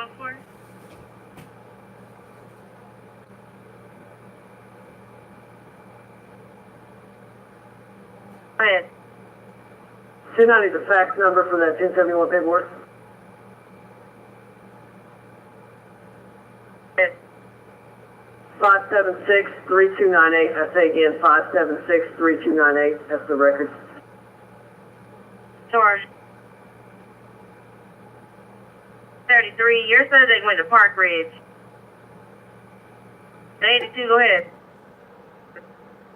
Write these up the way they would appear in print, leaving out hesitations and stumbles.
214. Go ahead. 1090 is the fax number for that 1071 paperwork. Yes. 576-3298. I say again, 576-3298. That's the record. Sorry. 33. Your subject went to Park Ridge. 82. Go ahead.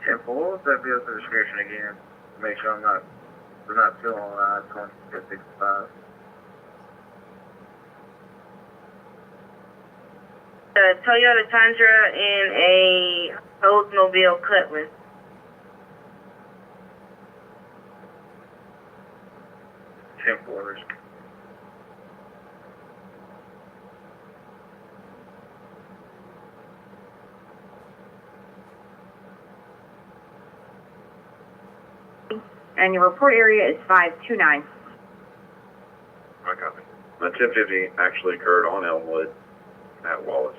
10-4, what's that vehicle description again? Make sure we're not still on I-20-65. Toyota Tundra in a Oldsmobile Cutlass. Temporary. And your report area is 529. I copy. The 1050 actually occurred on Elmwood at Wallace.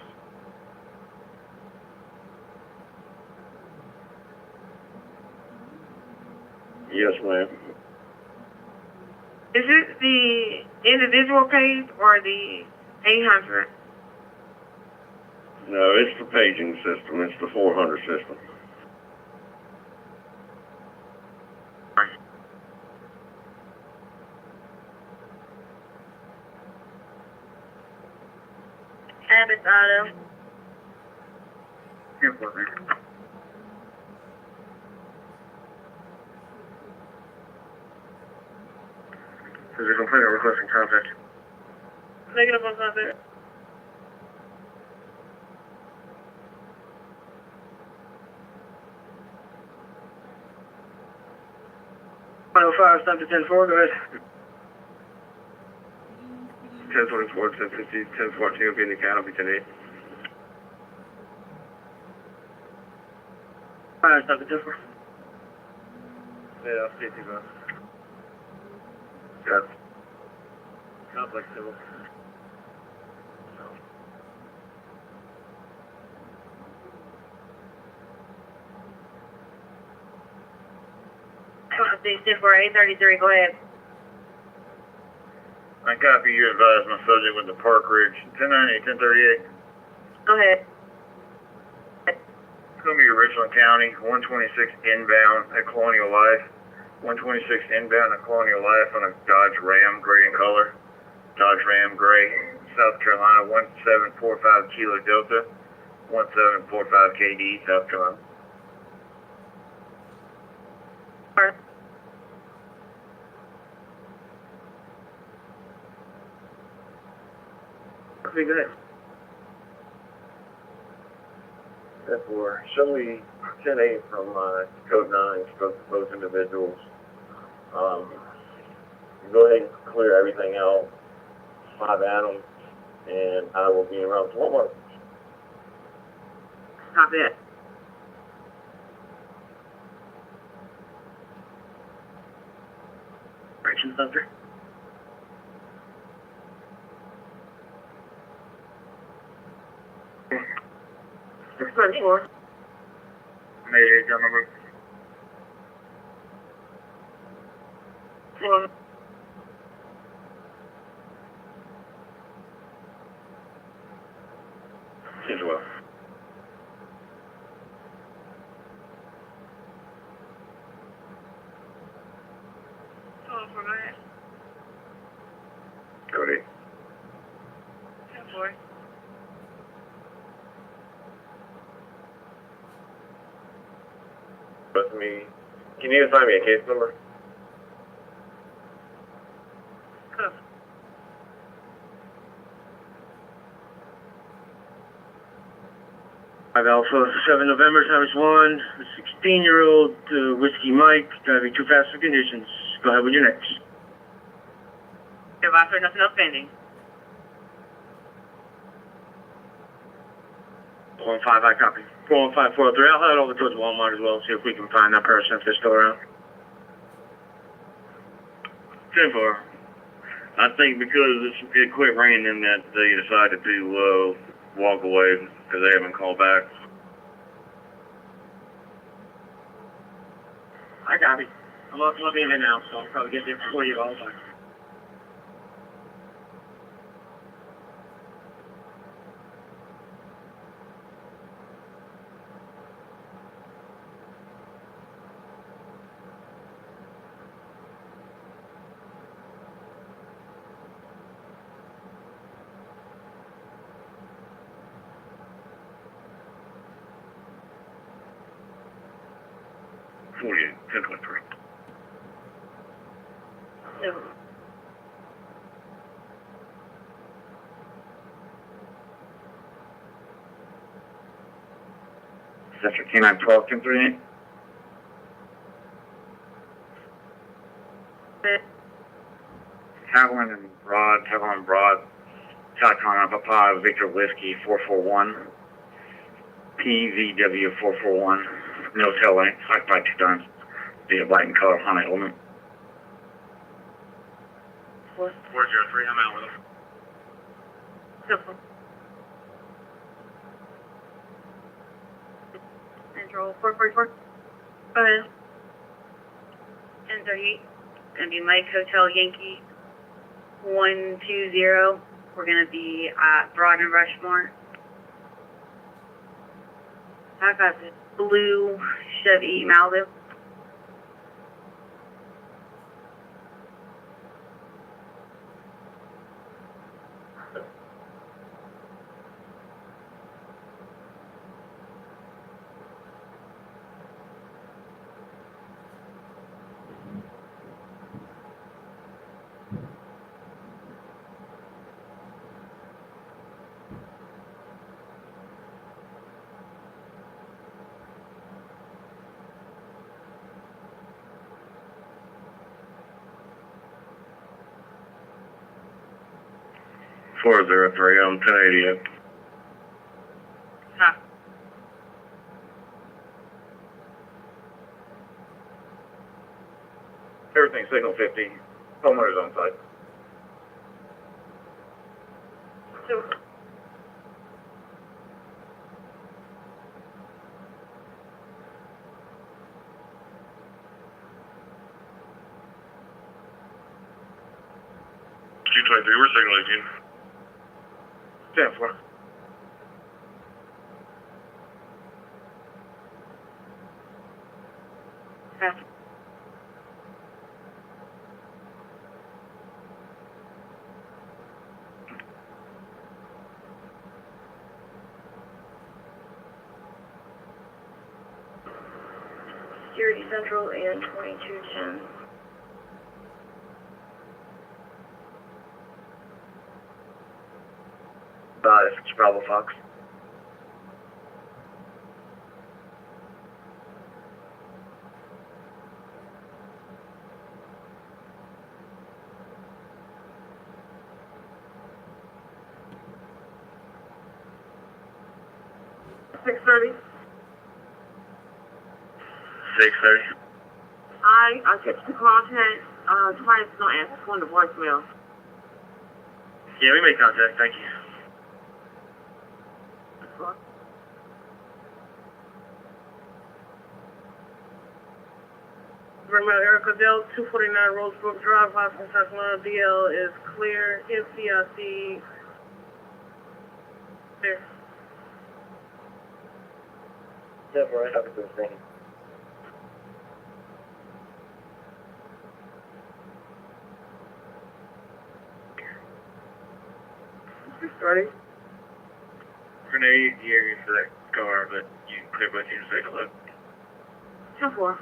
Yes, ma'am. Is it the individual page or the 800? No, it's the paging system. It's the 400 system. Abbott's Auto. 10-4. So they're completely requesting contact. Negative on something. Stop to 10-4, go ahead. 10-24, 10-50, 10-14 will be in the count, will be 10-8. Stop to 10-4. Yeah, I'll see you, bro. Got complex civil. For 833, go ahead. I copy you advise my subject with the Park Ridge. 1098, 1038. Go ahead. It's going to be Richland County, 126 inbound at Colonial Life. 126 inbound at Colonial Life on a Dodge Ram, gray in color. Dodge Ram, gray. South Carolina, 1745 Kilo Delta. 1745 KD, South Carolina. Pretty good. Therefore, show me 10-8 from Code 9, spoke to both individuals. Go ahead and clear everything out. 5 Adams, and I will be around tomorrow. Copy it. Richland Center. Six 24. Major gun number. As well. For go ahead. Cody. 10-4. But me, can you assign me a case number? Go. Five Alpha, 7 November, Savage 1, 16-year-old Whiskey Mike, driving too fast for conditions. Go ahead with your next. Give offer, nothing else pending. 415, I copy. 415, 403. I'll head over towards Walmart as well, see if we can find that person if they're still around. 10-4. I think because it quit raining that they decided to walk away because they haven't called back. I got it. I'm in there now, so I'll probably get there before you all the time. No. Sector K9 12 1038. Haviland and Broad, Taikon Papa, Victor Whiskey 441, PVW 441, no tail light, occupied 2 times, via black and color Honda element. 403, I'm out with him. Simple. Central 444. Go ahead. 1038. Gonna be Mike Hotel Yankee 120. We're gonna be at Broad and Rushmore. I got this blue Chevy Malibu. Four zero three, I'm 1088. Huh. Everything signal 50. Homeowners on site. So, G23, we're signaling you. 10-4. huh. Security Central and 2210. It's Bravo Fox. Six 630. 630. I get the contact. Twice not answer phone to voicemail. Yeah, we made contact, thank you. Vermel Erica Dell, 249 Rosebrook Drive, Houston, South Carolina. DL is clear. NCIC. There. Yeah, right, have a good thing. Ready? Grenade, you for that car, but you can clear both units, take a look. 10-4.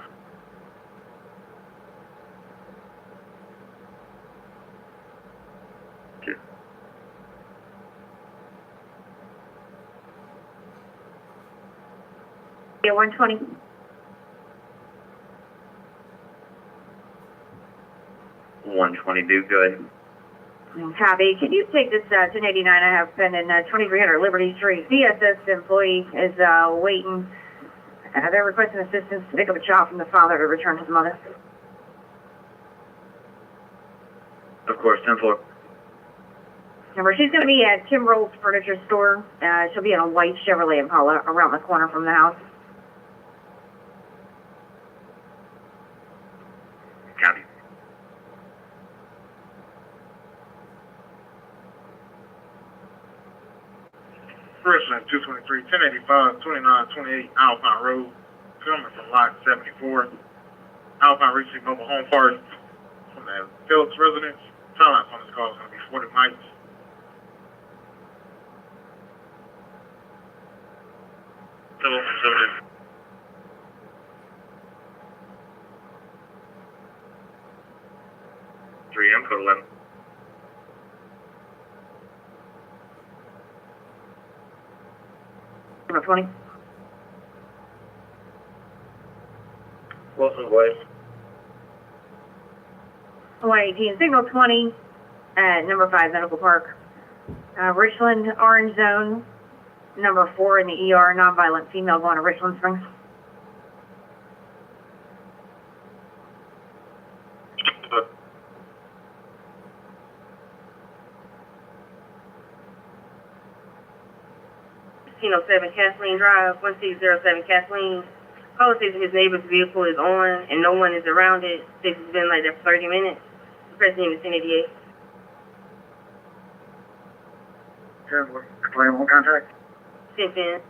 Yeah, 120. Do good. Copy. Can you take this 1089 I have pending 2300 Liberty Street? DSS employee is waiting. They're requesting assistance to pick up a child from the father to return his mother. Of course, 10-4. Number, she's going to be at Tim Rolls Furniture Store. She'll be in a white Chevrolet Impala around the corner from the house. Copy. Richland, 223, 1085, 2928 Alpine Road, filming from lot 74. Alpine reaching mobile home park from the Phillips residence. Time on this call is going to be 40 mics. Phillips, 3M, code 11. Number 20. Wilson's Way. 118, signal 20 at number 5 Medical Park. Richland, orange zone. Number 4 in the ER, nonviolent female going to Richland Springs. Seven Kathleen Drive, 1607 Kathleen. Caller says his neighbor's vehicle is on and no one is around it. Says it's been like that for 30 minutes. The person name is 1088. 10-4. Claim on contact. 1010.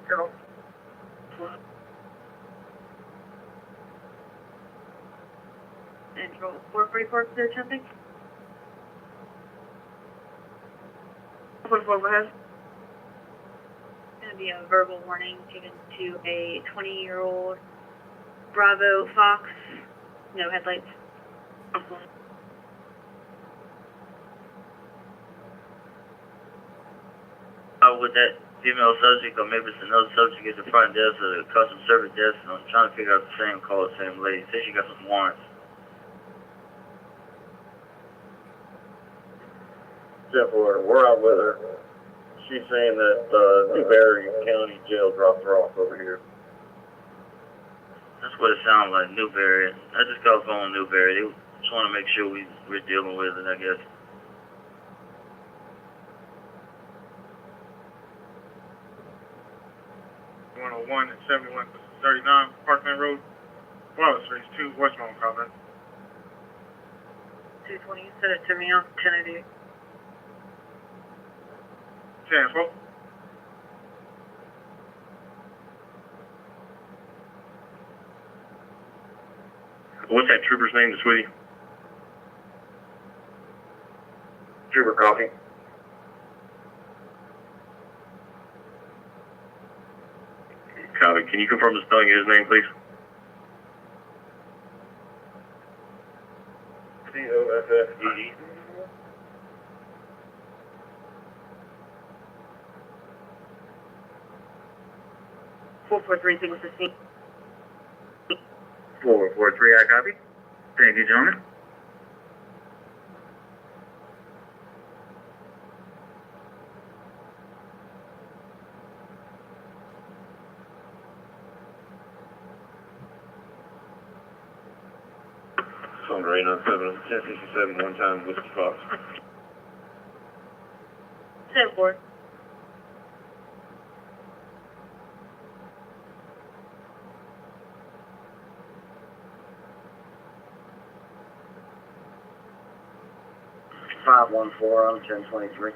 Hello. And 434 clear traffic. 44, go ahead. Going to be a verbal warning given to a 20-year-old Bravo Fox, no headlights. With that female subject, or maybe it's another subject at the front desk or the customer service desk, and I'm trying to figure out the same call, the same lady. Say she got some warrants. 10-4, we're out with her. She's saying that Newberry County Jail dropped her off over here. That's what it sounds like, Newberry. I just got phone Newberry. They just want to make sure we're dealing with it, I guess. .101 and 7139 Parkland Road, Wallace Street, 2 Westmont comment. 220, send it to me on 1088. 10-4. What's that trooper's name that's with you? Trooper Coffee. Copy. Can you confirm the spelling of his name, please? COFFEE. 443, signal 15. 443, I copy. Thank you, gentlemen. Under 897, 1067, one time, Whiskey Fox. 10-4. on 1023.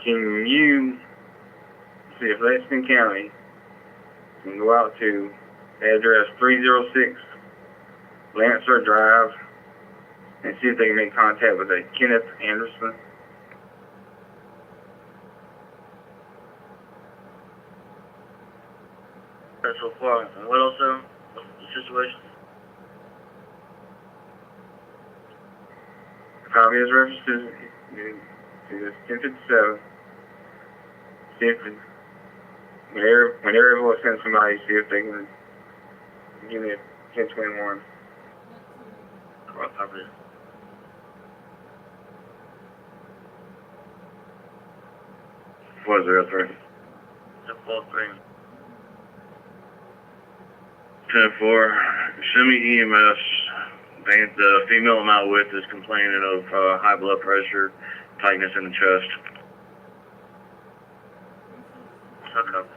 Can you see if Lexington County can go out to address 306 Lancer Drive and see if they can make contact with a Kenneth Anderson? Okay, so far. And what else, sir? What's the situation? Copy his references. It's 1057. See if Whenever we'll send somebody, see if they can give me a 1021. I'll copy it. What is it, 3? 10-4-3. 10-4. Send me EMS. The female I'm out with is complaining of high blood pressure, tightness in the chest. I'll copy.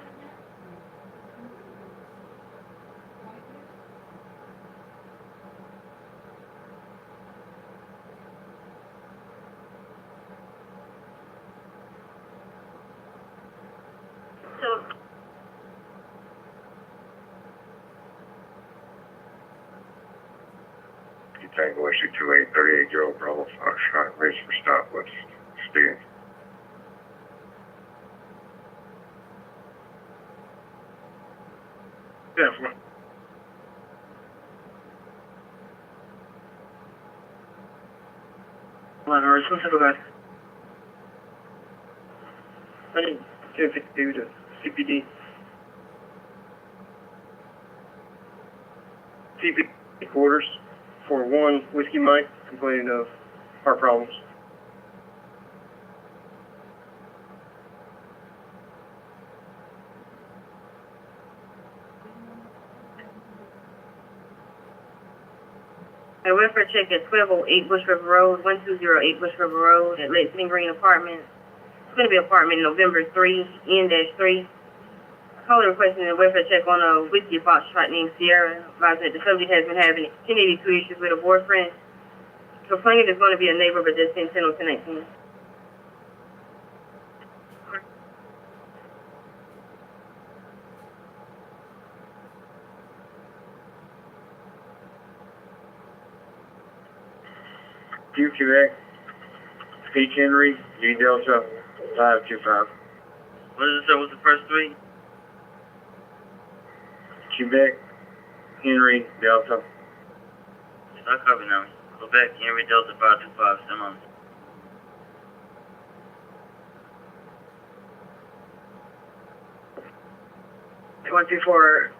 So, Tango issue 28, 38-year-old Bravo Foxtrot, race for stop, what's speed? Yeah, for line Richland, simple guys. I need 1052 to CPD. CPD quarters for 1 Whiskey Mike complaining of heart problems. a welfare check at 1208 Bush River Road, 1208 Bush River Road at Lexington Green Apartments. It's going to be apartment November 3, N-3. Caller requesting a welfare check on a Whiskey Foxtrot named Sierra, advising that the subject has been having 1082 issues with a boyfriend. Complainant is going to be a neighbor, but just in 10-1019. Q Quebec, H Henry, G Delta, 525. What did it say? What's the first 3? Quebec, Henry, Delta. I'll copy now. Quebec, Henry Delta 525. Send on.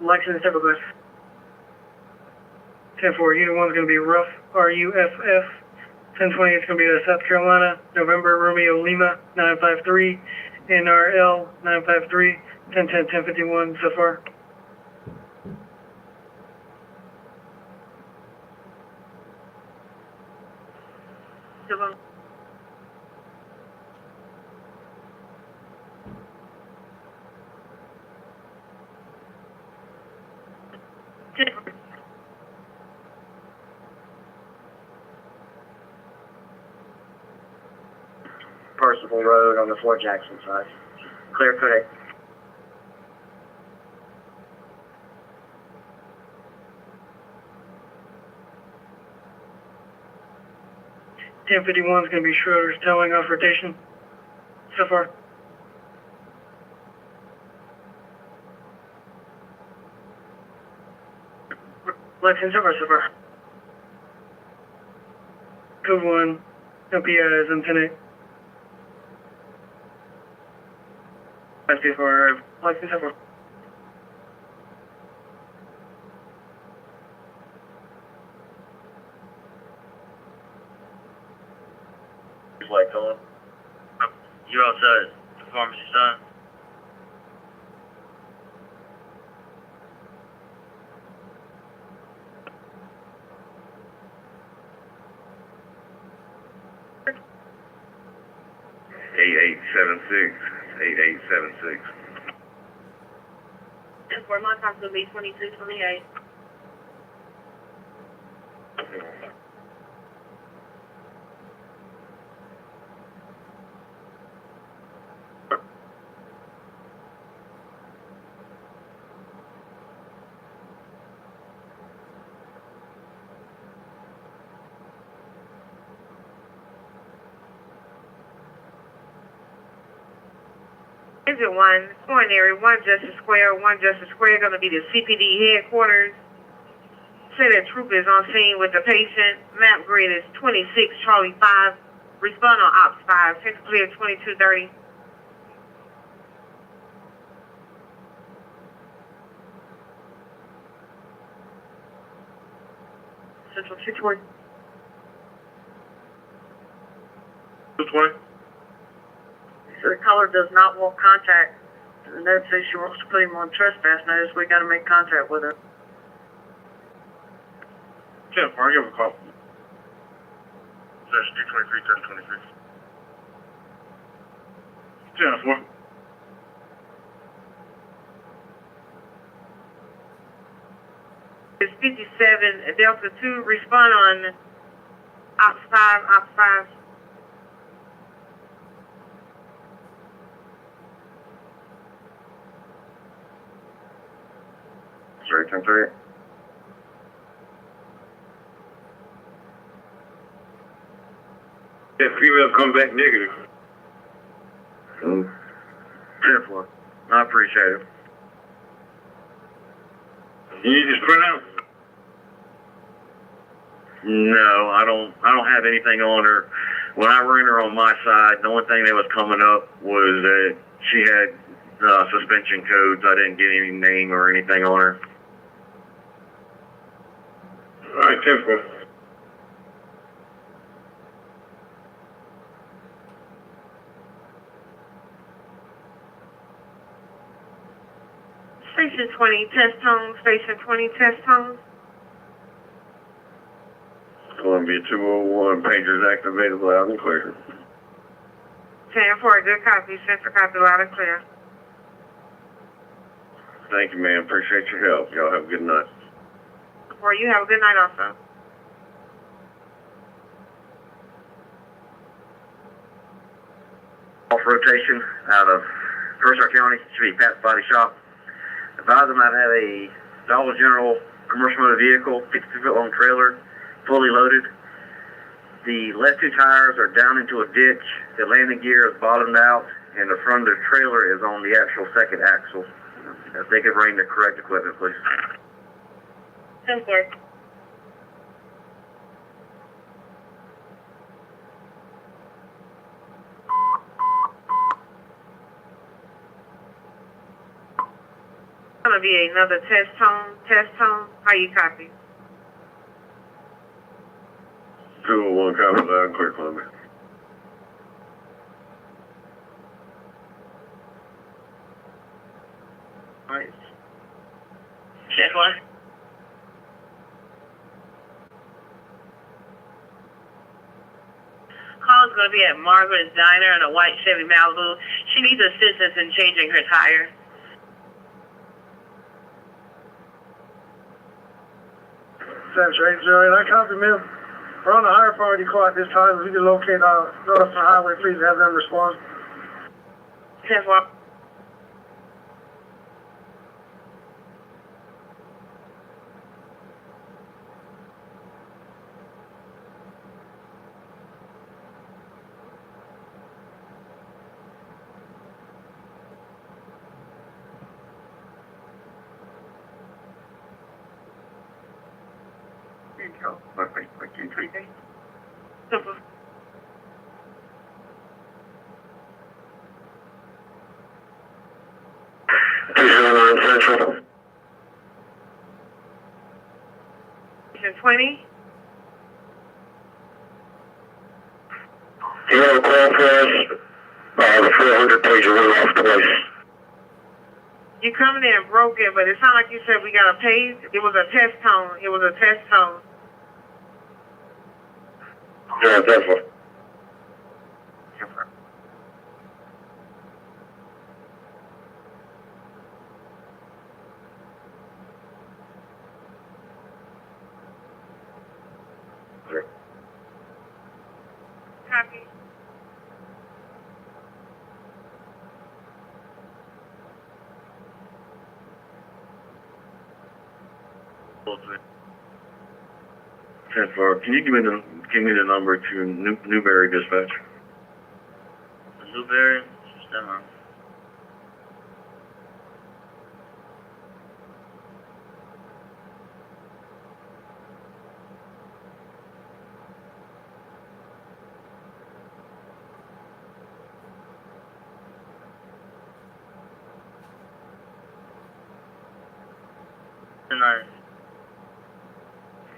Lexington, simple guys. 10-4, Unit 1 is going to be Ruff, R-U-F-F. 1020 is going to be South Carolina, November, Romeo, Lima, 953, NRL, 953, 1010, 1051 so far. Civil. Percival Road on the Fort Jackson side. Clear cut. 1051 is going to be Schroeder's towing off rotation so far. Lexington, so far. Code 1, no PIs on 10-8. That's before Lexington, so far. Light on. You outside the pharmacy sign? $8876. And for my time's going to be 2228. Exit 1, coronary, 1 Justice Square, going to be the CPD headquarters. Say that troop is on scene with the patient. Map grid is 26 Charlie 5. Respond on Ops 5. Check clear 2230. Central 220. 220. So the caller does not want contact. The note says she wants to put him on trespass notice. We got to make contact with her. 10-4, I give a call. That's 323, 10-4. 10-4. It's 57, Delta 2, respond on Ops 5, Ops 5. Sorry, 10-3. That female come back negative. 10-4. I appreciate it. You need this print out? No, I don't have anything on her. When I ran her on my side, the only thing that was coming up was that she had suspension codes. I didn't get any name or anything on her. All right, 10-4. Station 20, test tone. Station 20, test tone. Columbia 201, pagers activated loud and clear. 10-4, good copy. Central copy, loud and clear. Thank you, ma'am. Appreciate your help. Y'all have a good night. Or you have a good night also. Off rotation out of Mercer County, should be Pat's Body Shop. Advise them I'd have a Dollar General commercial motor vehicle, 52-foot long trailer, fully loaded. The left two tires are down into a ditch. The landing gear is bottomed out, and the front of the trailer is on the actual second axle. If they could bring the correct equipment, please. 10-4. Gonna be another test tone. Test tone. How you copy? 201, copy loud and clear, Columbia. Right. Check one. Call's gonna be at Margaret's Diner in a white Chevy Malibu. She needs assistance in changing her tire. Central 808, I copy, ma'am. We're on a higher priority call at this time. If we can locate North Highway, please have them respond. 10-4. Simple. Central. 20. You have a call for us? The 400 pager went off twice. You coming in broken, but it sounded like you said we got a page. It was a test tone. It was a test tone. Yeah, definitely. Copy. Can you give me the number to Newberry Dispatch? Newberry, stand on.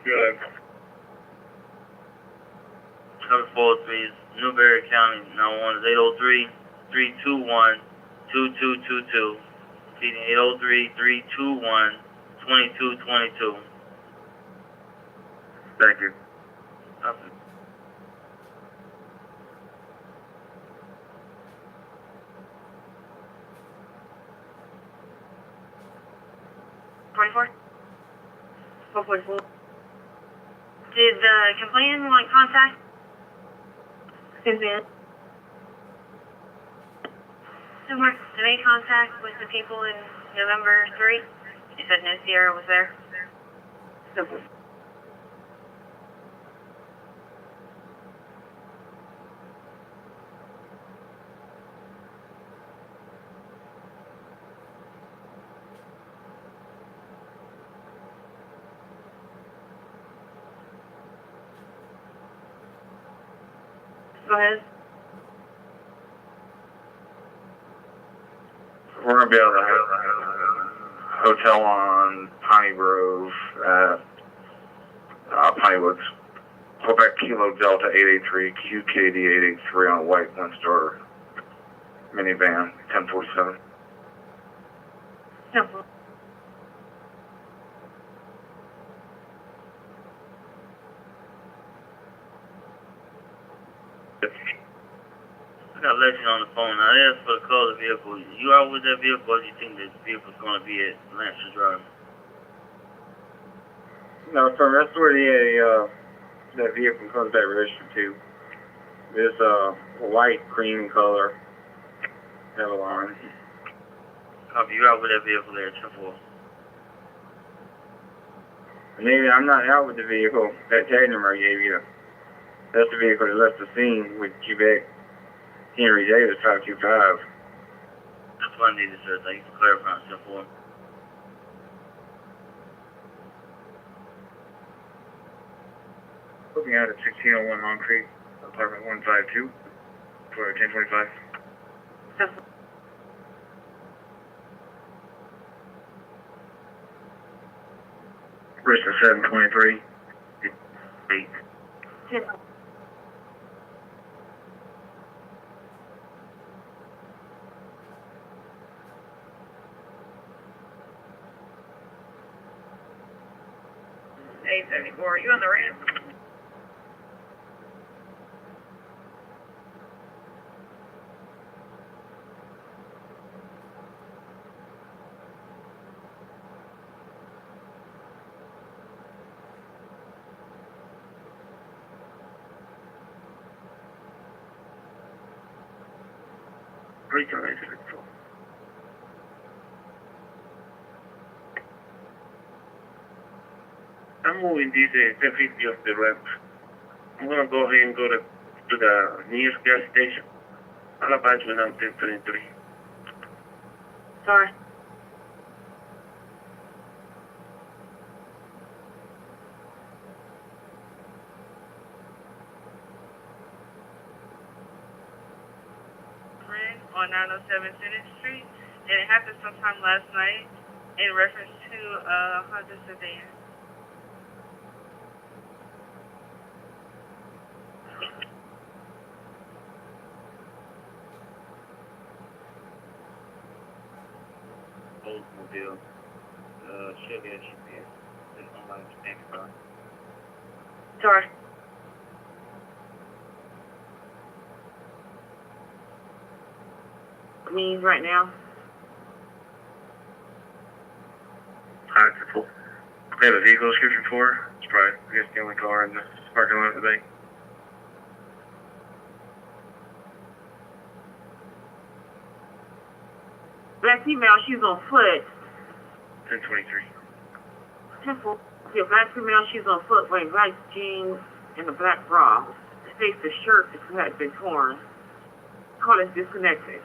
Good. Cover 403 is Newberry County. 911 is 803-321-2222. Repeating 803-321-2222. Thank you. Copy. Did the complainant want contact? Since then. Super. They made contact with the people in November 3. You said no Sierra was there. Simple. Go ahead. We're gonna be able to have a hotel on Piney Grove at Pinewoods. Quebec Kilo Delta 883 QKD 883 on a white one-star minivan 1047. Simple. I got Legend on the phone. Now, I asked for the color of the vehicle. You out with that vehicle, or do you think that vehicle's going to be at Lancer Drive? No, sir, that's where that vehicle comes back registered to. It's white, cream color. Avalon. Copy. You out with that vehicle there, 10-4. Maybe I'm not out with the vehicle. That tag number I gave you. That's the vehicle that left the scene with Quebec Henry Davis 525. That's what I needed, sir. Thank you for clarifying, 10-4. Looking out at 1601 Long Creek, apartment 152, for 1025. Simple. Richland 723. 8. Simple. $874. You on the ramp? Recon 864. I'm moving this 1050 off the ramp. I'm gonna go ahead and go to the nearest gas station. I'll advance when I'm 1023. Sorry. On 907 Senate Street, and it happened sometime last night in reference to a Honda sedan. Oldsmobile. Chevy SUV. It's on my next car. Sorry. Means right now. Alright, cool. They have a vehicle description for her. It's probably, I guess, the only car in the parking lot today. Black female, she's on foot. 1023. Simple. Yeah, black female, she's on foot wearing black jeans and a black bra. It states the shirt has been torn. Call is disconnected.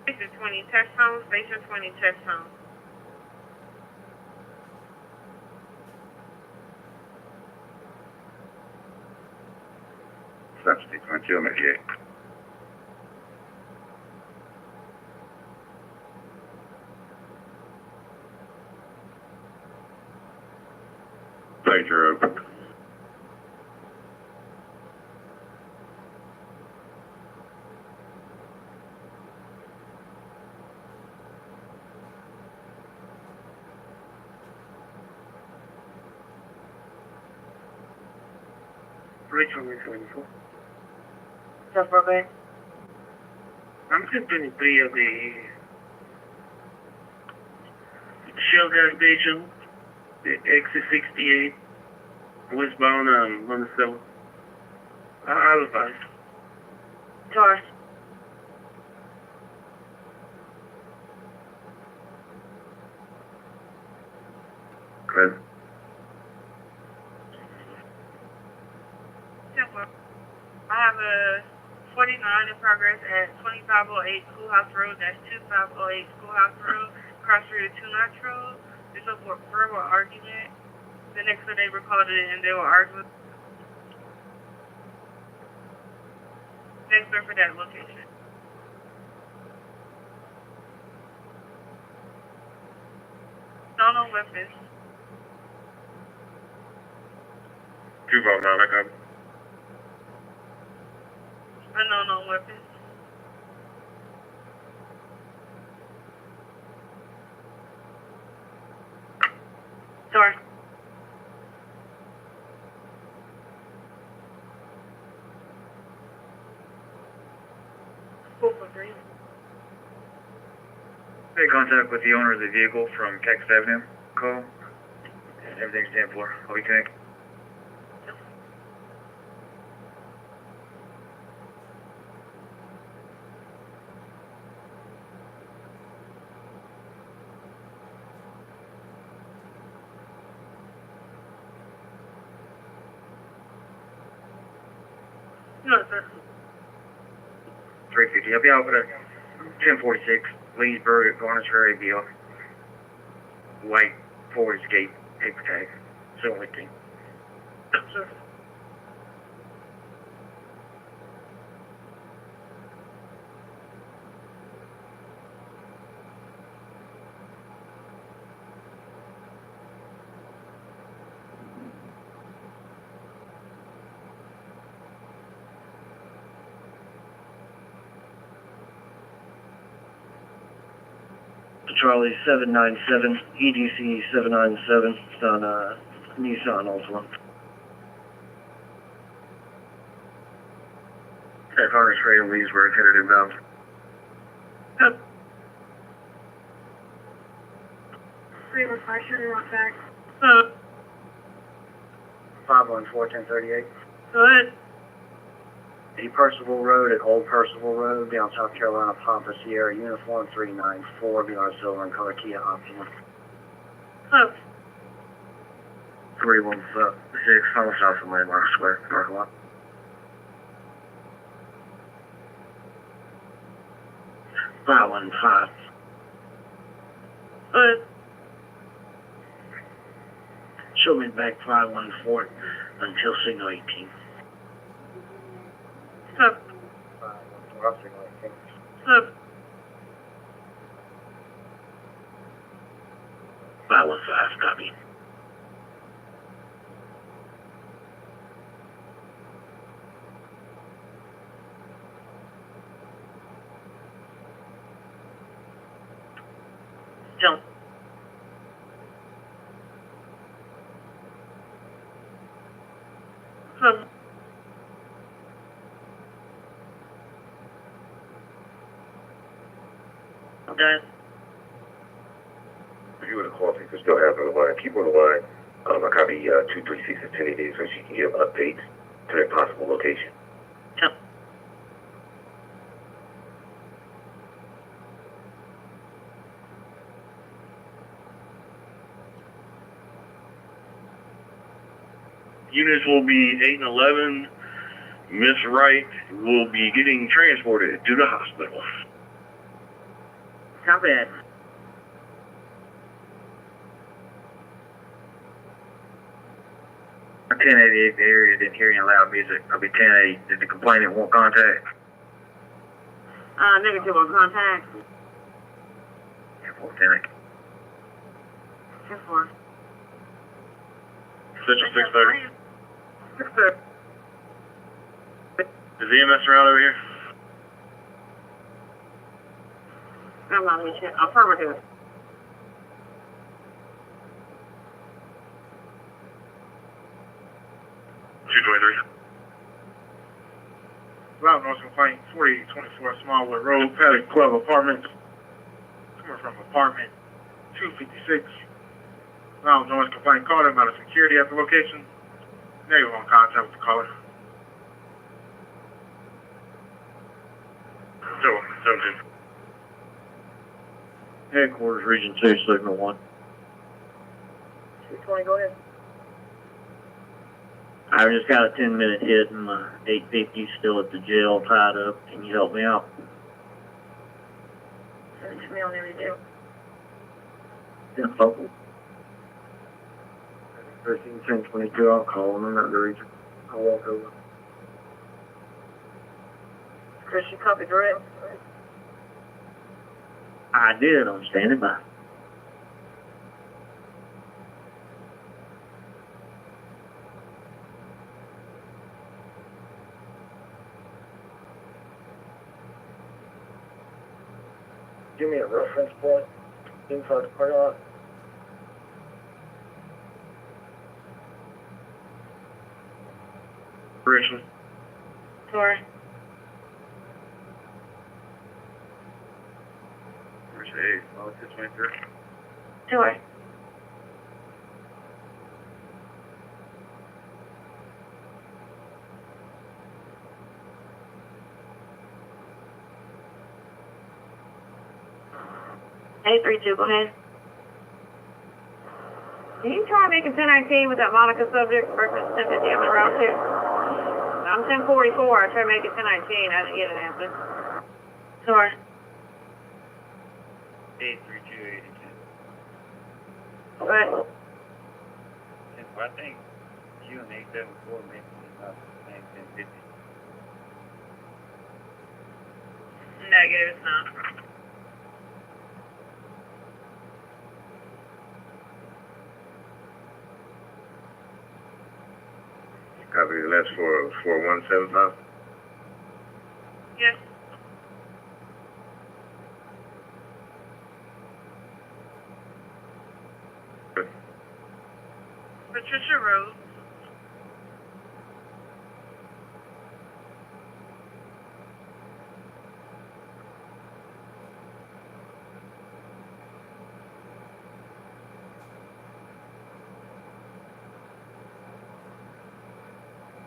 Station 20, text home. Station 20, text home. That's the 22 on the gate. Pedro. Richland, 24. South Broadway. I'm 1023 of the Shell gas station, the exit 68, westbound, London 7. I'll advise. Tar. Good. I have a 49 in progress at 2508 Schoolhouse Road, that's 2508 Schoolhouse Road, cross street of Two Notch Road. There's a verbal argument. The next door neighbor called it and they were arguing. Next door for that location. No weapons. 259, I got No weapons. Tar. Made contact with the owner of the vehicle from Texas Avenue. Call. Everything's 10-4. I'll be connected. No, sir. 350. I'll be out with a 1046 Leesburg at Garner's Ferry Bill. White Ford Escape paper tag. 715. Sir. Charlie 797, EDC 797, it's on Nissan Altima. At Garner's Ferry in Leesburg, headed inbound. Yep. Freeway 5, shooting on back. 514 1038. Go ahead. The Percival Road at Old Percival Road, down South Carolina, Pampa Sierra, uniform 394, beyond silver and color Kia Optima. Oh. 316, almost south of Landmark Square, parking lot. File 15. Go ahead. Show me back 514 until signal 18. Stop. 514, signal 18. Stop. 515, copy. Jump. Stop. Done. If you would have called, you could still have her on the line. Keep her on the line. I copy 236 and 1080 so she can give updates to their possible location. Jump. Units will be 8 and 11. Miss Wright will be getting transported to the hospital. Copy that. My 1088 area didn't hear any loud music. I'll be 1080. Did the complainant want contact? Negative on contact. 10-4, 10-8. 10-4. Central 630. Is EMS around over here? I'm not even sure. Affirmative. Loud noise complaint, 4824 Smallwood Road, Paddock Club Apartments. Coming from apartment 256. Loud noise complaint called in about a security at the location. Negative on contact with the caller. So, 17. Headquarters, Region 2, Signal 1. 220, go ahead. I've just got a 10-minute hit and my 850 still at the jail tied up. Can you help me out? Send it to me on every day. Yeah, local. 131022, I'll call them. I'm not the region. I'll walk over. Chris, you copy direct? I did. I'm standing by. Give me a reference point inside the parking lot. Richland. Sorry. Where's the 8? Oh, it's 23. Sorry. 832, go ahead. Can you try making 1019 with that Monica subject reference 1050 on route 2? I'm 1044. I tried to make it 1019. I didn't get an answer. Sorry. 83282. Go ahead. I think you and 874 make 1050. Negative, it's not. Copy, that's for 4175. Yes. Patricia Rose.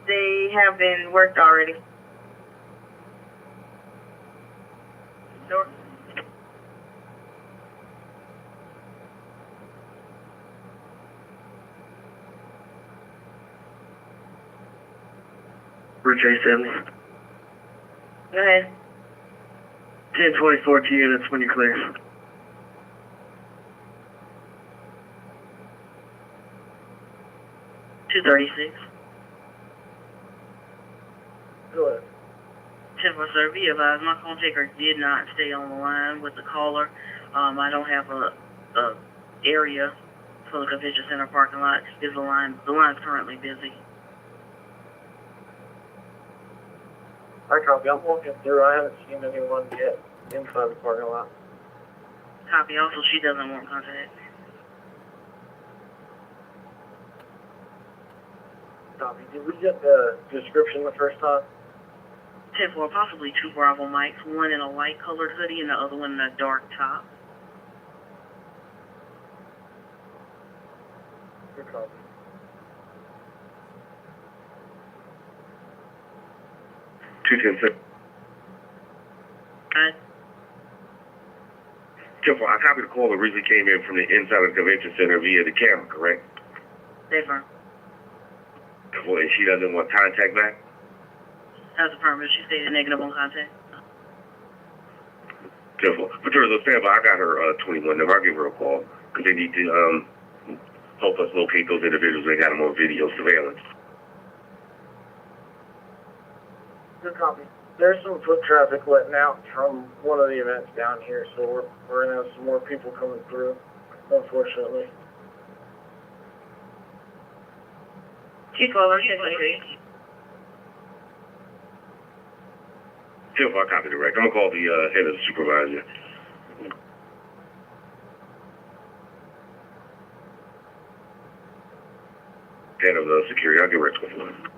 They have been worked already. Sure. Rich A70. Go ahead. 1024 to units when you're clear. Go ahead. 10-4, sir. Be advised, my call taker did not stay on the line with the caller. I don't have a area for the convention center parking lot. Is the line's currently busy. I copy. I'm walking through. I haven't seen anyone yet inside the parking lot. Copy. Also, she doesn't want contact. Copy. Did we get the description the first time? 10-4, possibly 2 Bravo mics, one in a light colored hoodie and the other one in a dark top. Good copy. Temple, I copied the call that recently came in from the inside of the convention center via the camera, correct? Affirm. Well, and she doesn't want contact back? As affirmative, she stated negative on contact. Temple, Patricia, stand by. I got her 21 number. I'll give her a call because they need to help us locate those individuals. They got them on video surveillance. Good copy. There's some foot traffic letting out from one of the events down here, so we're gonna have some more people coming through, unfortunately. Keep calling, 1023. 10-4, copy direct. I'm gonna call the head of the supervisor. Head of the security. I'll give her a 21.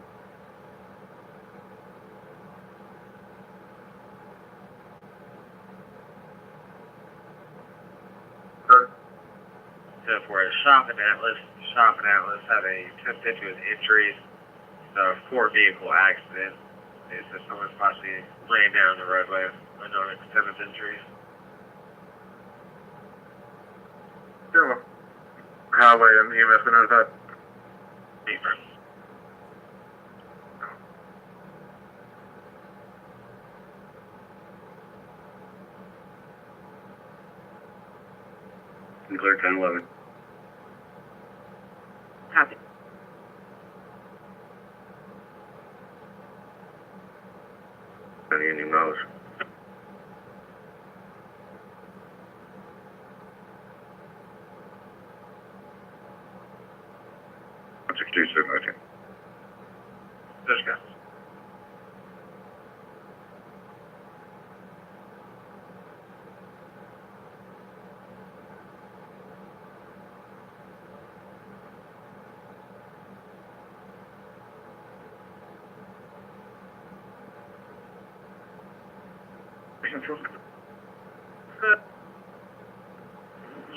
For a shopping atlas had a 1050 with injuries. The 4-vehicle accident. It's just someone possibly laying down the roadway with no extensive injuries. Sure. Highway and EMS been notified. Different. Clear 10-11. Copy. Any knowledge? Okay. Just go.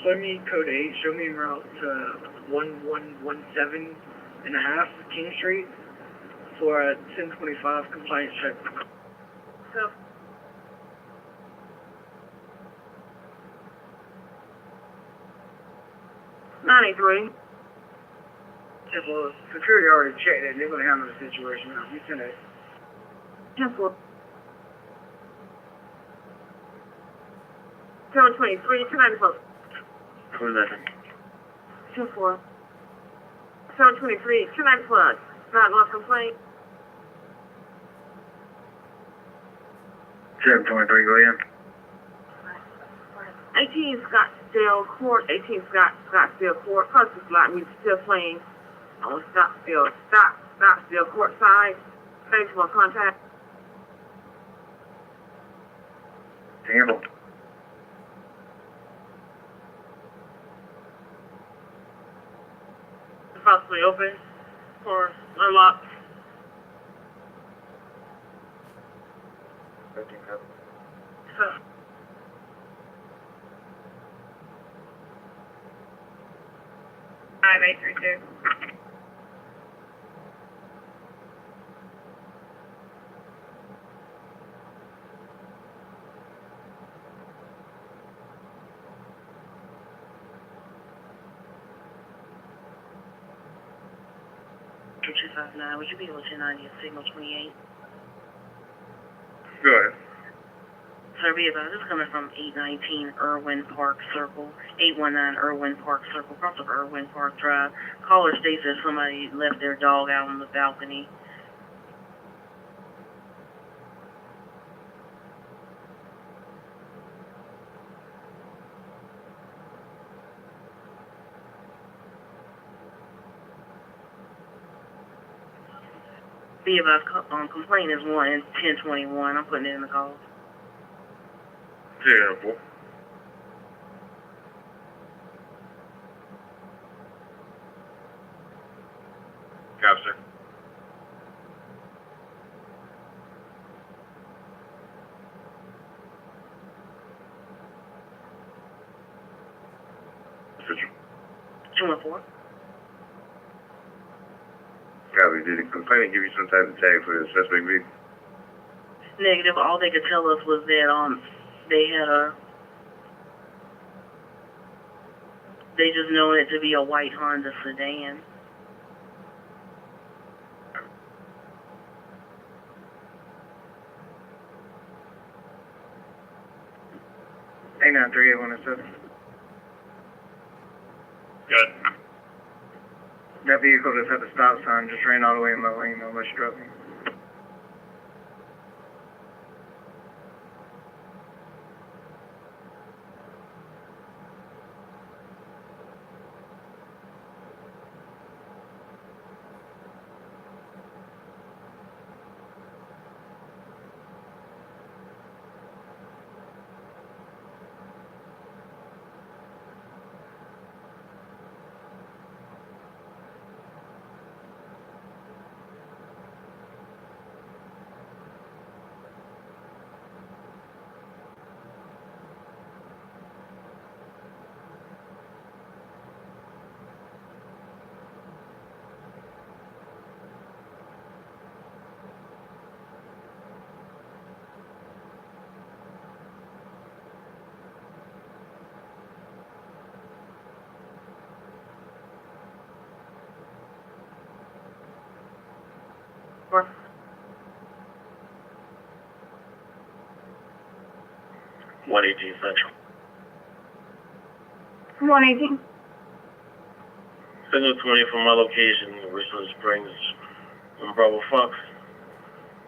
Show me code 8, show me en route to 1117.5 King Street for a 1025 compliance check. So, '93. Well, security already checked it, they're going to handle the situation now. You send it. 10-4. 723, 294. Who's that? 10-4. 723, 294. Not one complaint. 723, go ahead. 18 Scottsdale Court, 18 Scottsdale Court, process lot music still playing on Scottsdale Court side. Thanks for contact. Handle. Possibly open or unlocked. 13 copy. So, 5832. Would you be able to 1090 at signal 28? Go ahead. Sir, be advised, this is coming from 819 Irwin Park Circle, 819 Irwin Park Circle, across of Irwin Park Drive. Caller states that somebody left their dog out on the balcony. Be advised, complaint is 1 and 1021. I'm putting it in the call. 10-4. Copy, sir. Switch. 214. Copy. Did the complainant give you some type of tag for the suspect vehicle? Negative. All they could tell us was that they had they just known it to be a white Honda sedan. Hey, 93817. Good. That vehicle just had the stop sign, just ran all the way in my lane unless you drove me. 118 Central. 118. Signal 20 from my location in Richland Springs, on Bravo Fox.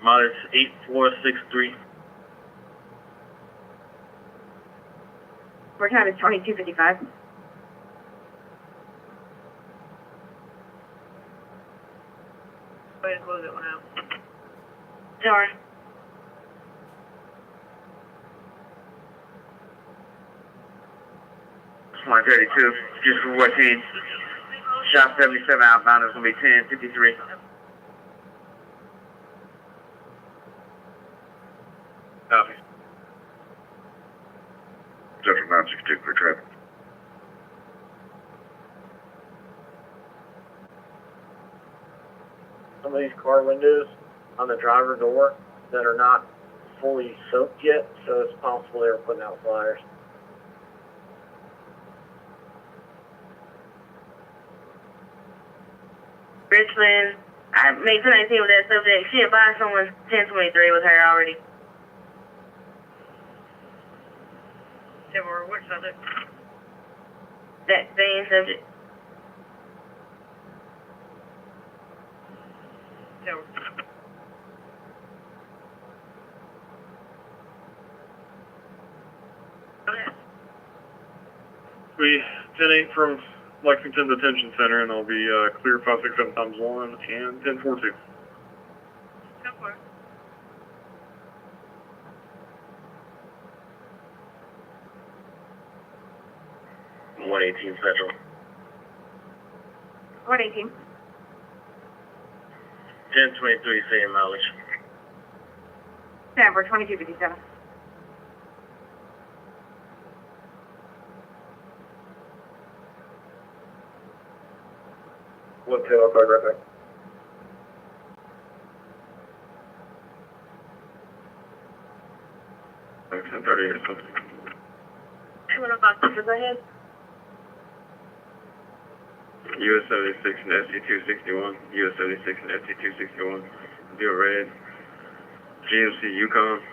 Mileage 8463. Our time is 22:55. Go ahead and close that one out. Sorry. One 32, just for 14. Shop 77 outbound is going to be 1053. Copy. Central 962 for traffic. Some of these car windows on the driver door that are not fully soaked yet, so it's possible they were putting out flyers. Richland, I made 219 with that subject. She advised someone 1023 with her already. Or what subject? That same subject. So, We 10-8 from Lexington Detention Center, and I'll be clear 567 times 1 and 1042. 10-4. I'm 118 Central. 118. 1023, same mileage. Stanford, 22:57. One tail, I'll call right back. Like 10:30 or something. 205, go ahead. US 76 and SC 261. US 76 and SC 261. Deal red. GMC Yukon,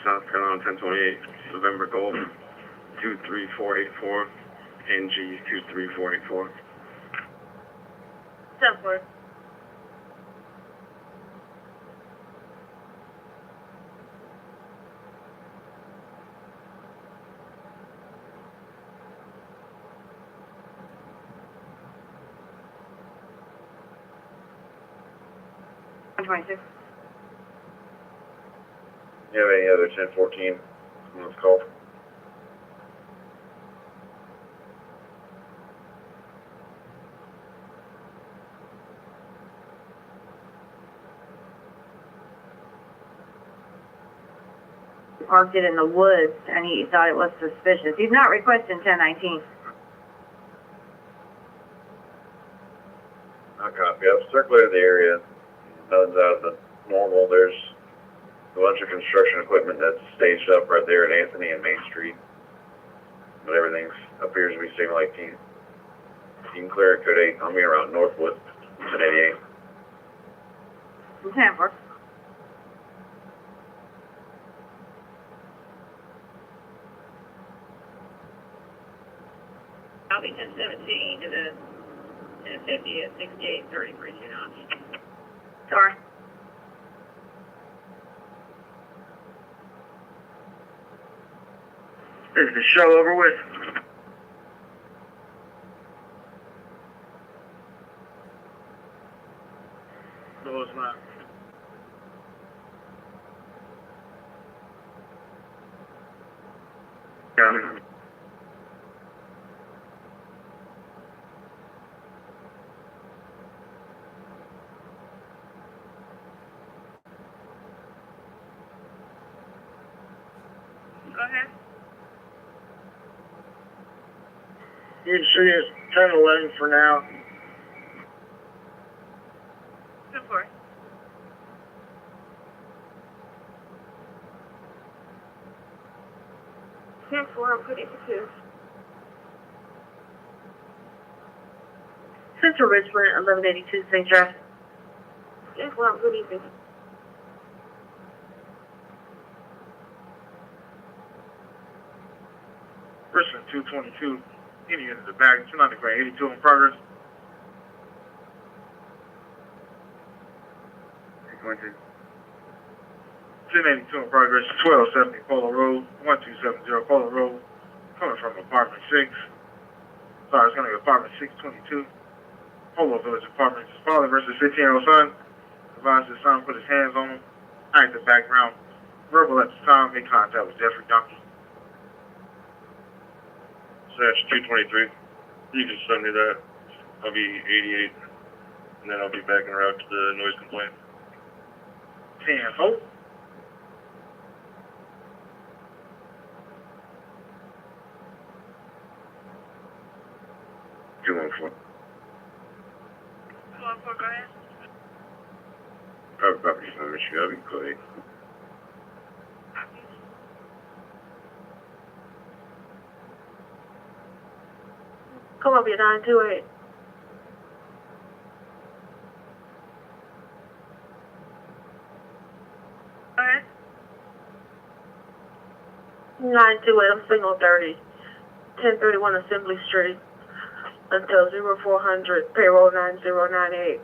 South Carolina 1028. November Golf 23484. NG 23484. 10-4. You have any other 1014 on this call? Parked it in the woods, and he thought it was suspicious. He's not requesting 1019. I copy. I've circulated the area. Nothing's out of the normal. There's a bunch of construction equipment that's staged up right there at Anthony and Main Street. But everything appears to be stimulating. You can clear it code 8. I'll be around Northwood, 1088. 10-4. I'll be 1017 to the 1050 at 6833 knots. Sorry. Is the show over with? No, it's not. Yeah. Go ahead. You can see it's 1011 for now. 10-4. I'm putting for 2. Central Richland, 1182 St. Drive. 10-4, good evening. 222. Any unit in the back, 290 grade 82 in progress. Going to 1082 in progress, 1270 Polo Road, 1270 Polo Road, coming from apartment 6. Sorry, it's going to be apartment 622, Polo Village Apartments. Father versus 15-year-old son. Advised his son put his hands on him. Active background. Verbal at the time, made contact with Jeffrey Donkey. That's 223. You can send me that. I'll be 88, and then I'll be back en route to the noise complaint. 10-4. Go ahead. Private property from Michigan, I'll be Clay. Columbia 928. Go ahead. 928, I'm single 30. 1031 Assembly Street. Until 0400, payroll 9098.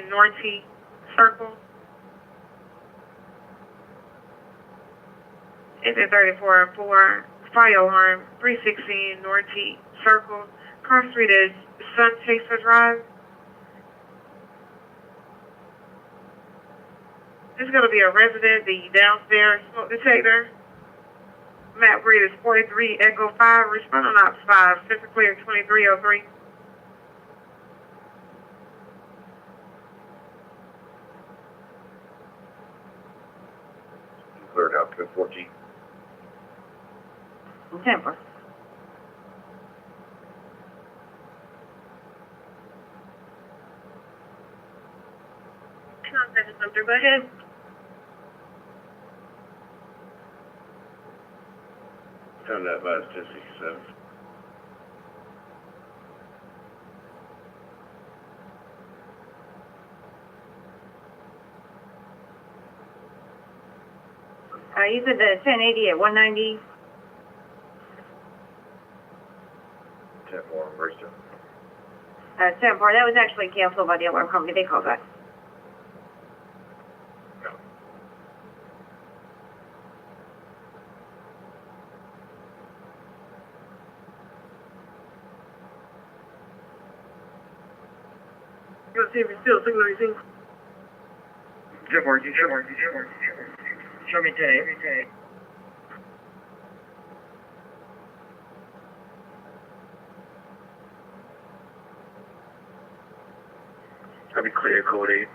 North Circle. Engine 34 and 4. Fire alarm 316 North Circle. Car Street is Sun Chaser Drive. This is going to be a resident, the downstairs smoke detector. Map read is 43 Echo 5, respond on Ops 5, Central Clear 2303. Cleared out to 14. Temper. Go ahead. Found that by 1067. You said the 1080 at 190. 10-4, Bristol. 10 part. That was actually canceled by the alarm company. They called back. Go see if it's still signal received. Show me tape. I'll be clear, code 8.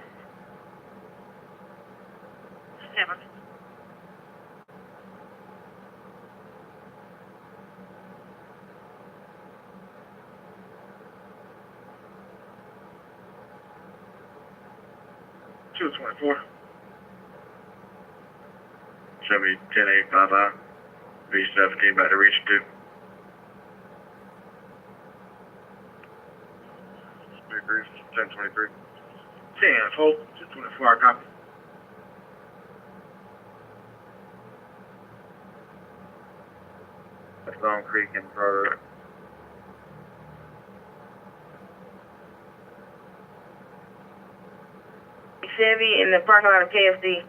Never. Two 24. Show me 10855. B17 about to reach 2. Big brief, 1023. 10-4. 224, I copy. That's Long Creek in progress. Chevy in the parking lot of KFC.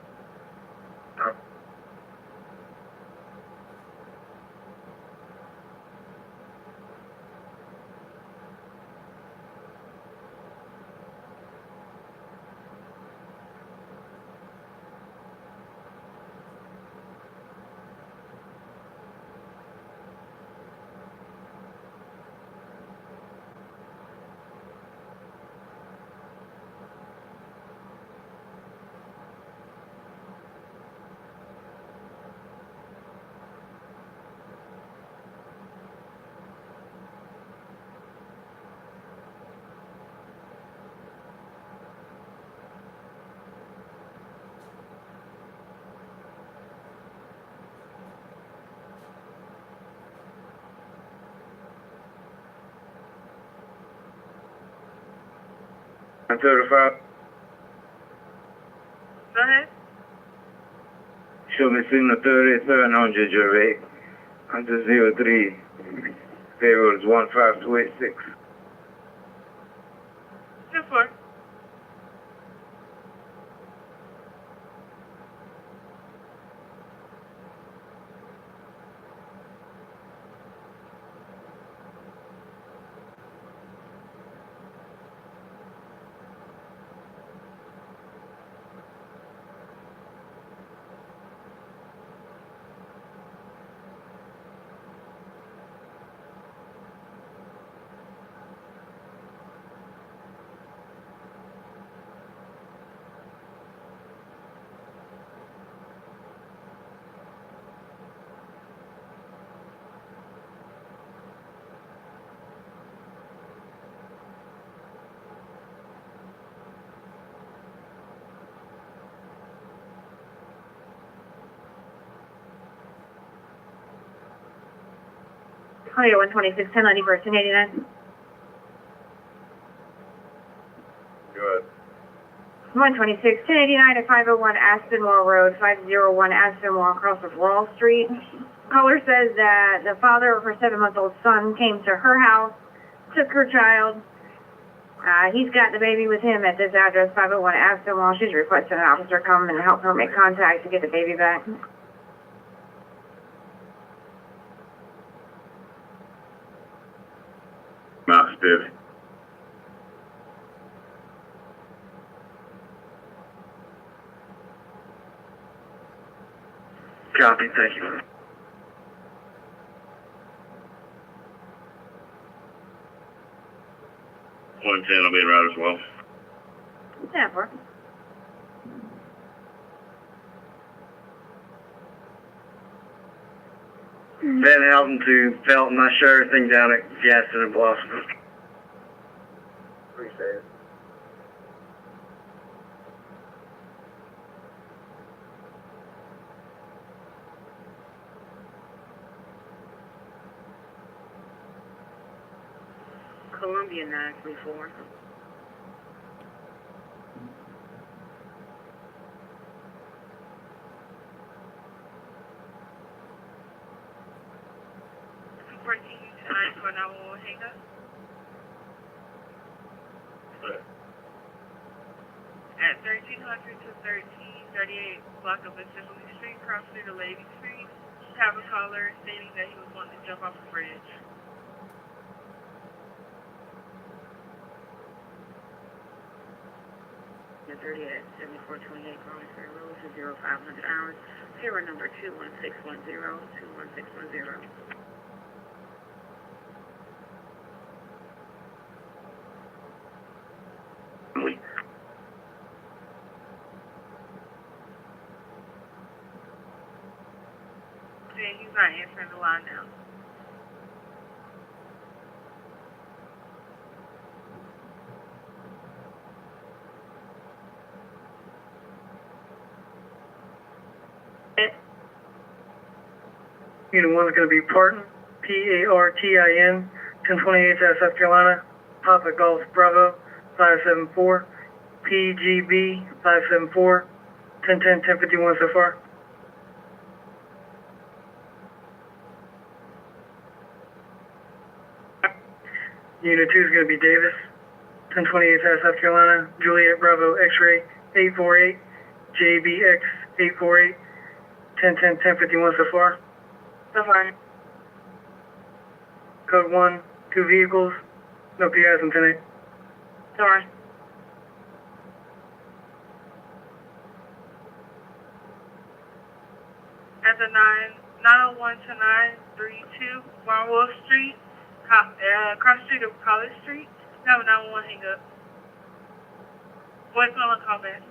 135. Go ahead. Show me signal 3700, Gervais. Under 03. Payroll is 15286. 2-4. Convoy 126, 1090 for 1089. Good. 126, 1089 at 501 Aspenwell Road, 501 Aspenwell, across of Wall Street. Caller says that the father of her 7-month-old son came to her house, took her child. He's got the baby with him at this address, 501 Aspenwell. She's requesting an officer come and help her make contact to get the baby back. Mouse Spiff. Copy, thank you. One 10 will be en route as well. Yeah, for Van Houten to Felton. I shut everything down at Gaston and Blossom. Appreciate it. Columbia 934. Tonight for 911 hang up. At 1300 to 1338 block of Assembly Street, cross through to Lady Street, have a caller stating that he was wanting to jump off the bridge. At 38 7428 Crawley Road to 0500 hours. Zero number 21610 21610. He's not answering the line now. Unit 1 is going to be Parton, P-A-R-T-I-N, 1028 South Carolina, Papa Golf Bravo, 574, PGB, 574, 1010, 1051 so far. Unit 2 is going to be Davis, 1028 South Carolina, Juliet Bravo X-ray 848, JBX 848, 1010, 1051 so far. So far. Code 1, 2 vehicles, no PIs in 10-8. So far. At the 901 to 932 Barnwell Street, cross street of College Street, have a 911 hang up. Voice on call back.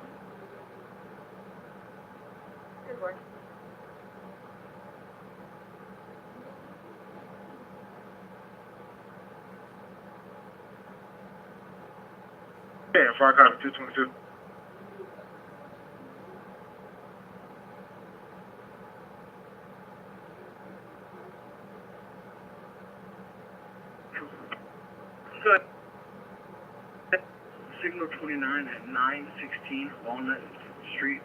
Good work. Yeah, far copy 222. Good. Signal 29 at 916 Walnut Street.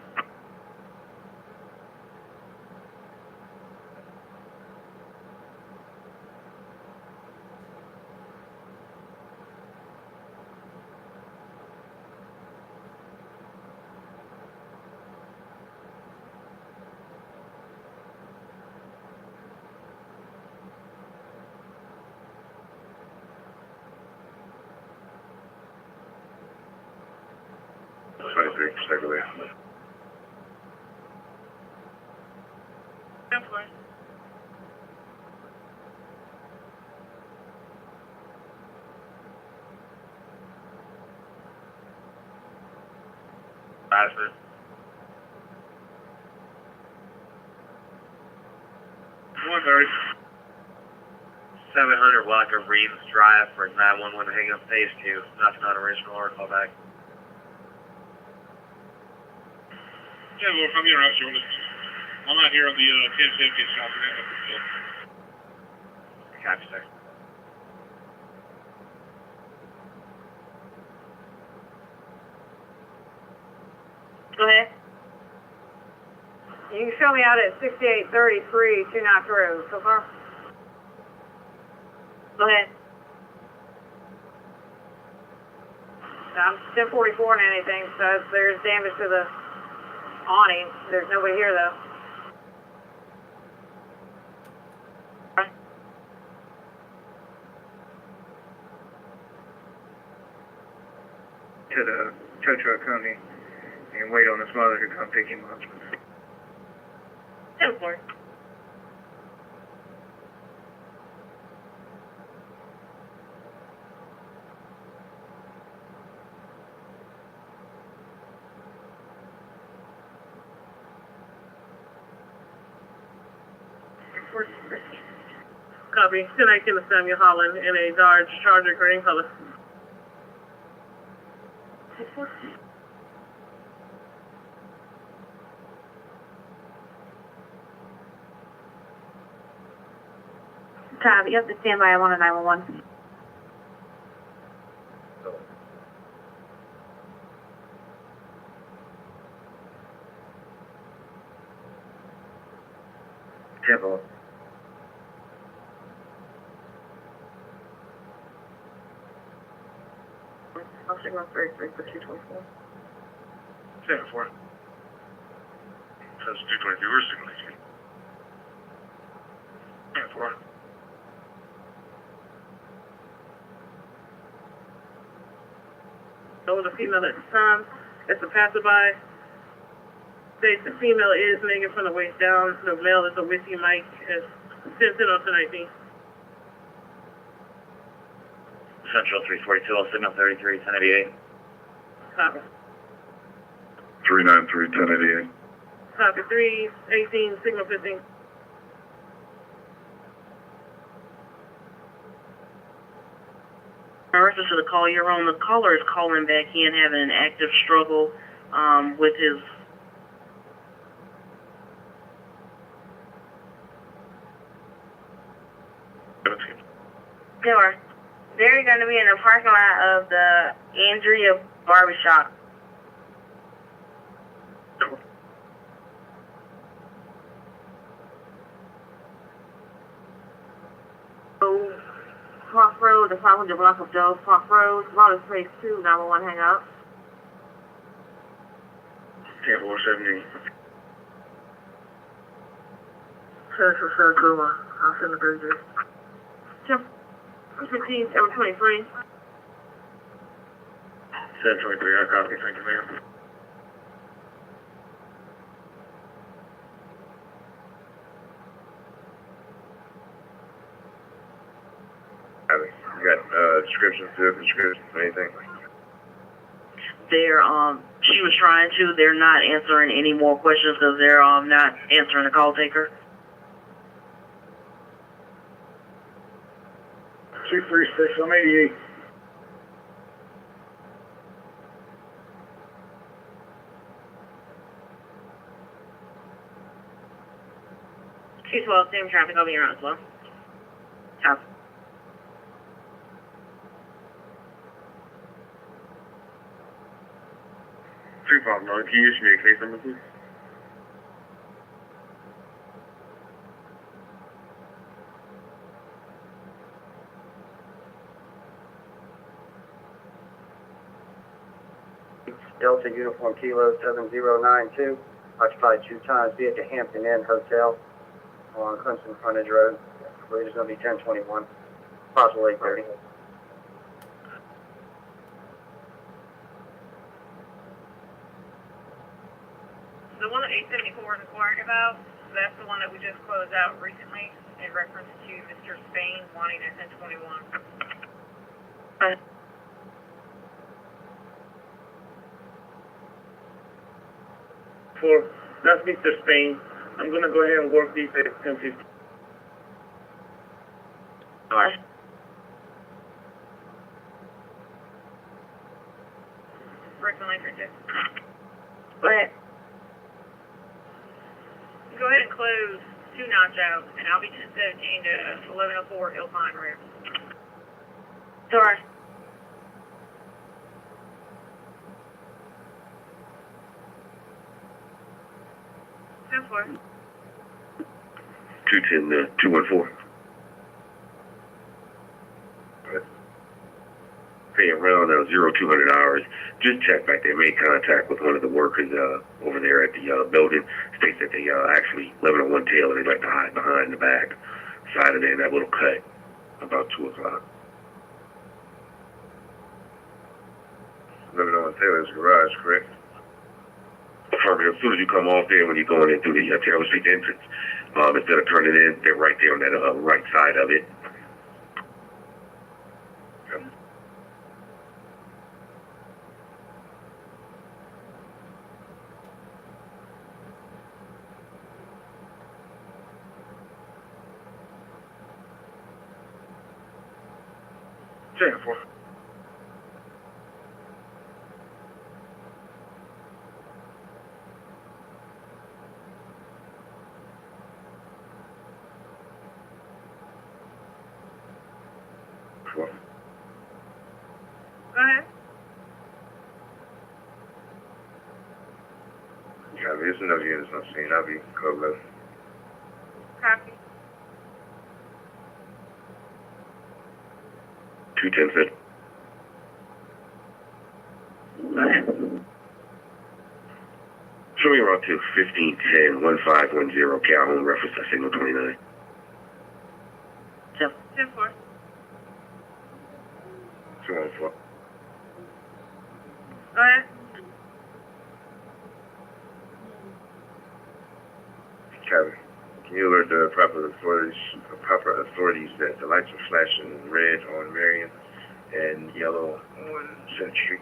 Bassett. 130. 700 block of Reeves Drive for 911 to hang up phase 2. That's not original or call back. Yeah, well, if I'm interrupted, I'm out here on the 1050 shop. Copy, sir. Go ahead. You can show me out at 6833 Two Notch Road so far. Go ahead. I'm 1044 and anything, so there's damage to the awning. There's nobody here though. To the tow truck company and wait on his mother to come pick him up. 10-4. Copy. 1019 to Samuel Holland in a Dodge Charger green color. Copy. You have to stand by. I'm on a 911. Temple. I'll signal 33 for 224. 74. Says 222. We're signaling. 74. There was a female at the time. It's a passerby. States the female is naked from the waist down. The male is a whiskey mic. It's 10 on 1019. Central 342, I'll signal 33, 1088. Copy. 393, 1088. Copy. 318, signal 15. In reference to the call you're on, the caller is calling back in, having an active struggle with his. Sure. They're going to be in the parking lot of the Andrea Barbershop. Park Road, the 500 block of Dove Park Road, Water Space 2, 911 hang up. 10470. Sure, Kuma. I'll send the burger. 15, 723. 723, I copy. Thank you, ma'am. You got descriptions to it, descriptions, anything? They're she was trying to. They're not answering any more questions because they're not answering the call taker. 236, I'm 88. Same traffic, I'll be around as well. Copy. 259, can you issue me a case number, please? Delta Uniform Kilo 7092, occupied 2 times, be at the Hampton Inn Hotel on Clemson Frontage Road. I believe it's going to be 1021, possible 8:30. The one that 874 is inquiring about, that's the one that we just closed out recently in reference to Mr. Spain wanting at 1021. That's Mr. Spain. I'm going to go ahead and work these at 10:50. Alright. Richland Lantern, Jeff. Go ahead. Go ahead and close 2 notch out, and I'll be 1017 to 1104 Hillpine Road. Sorry. Ten four. 210, 214. Pay around 0200 hours. Just check back there. Made contact with one of the workers over there at the building. States that they actually living on one tail and they like to hide behind the back side of there in that little cut about 2 o'clock. Living on one tail is the garage, correct? As soon as you come off there, when you're going in through the Taylor Street entrance, instead of turning in, they're right there on that right side of it. Okay. Check for. Go ahead. Yeah, there's another unit on scene. I'll be code left. Copy. 210 Show me around to 1510 1510 Calhoun, reference to signal 29. 10-4. 214. Go ahead. Copy. Can you alert the proper authorities that the lights are flashing red on Marion and yellow on Center Street?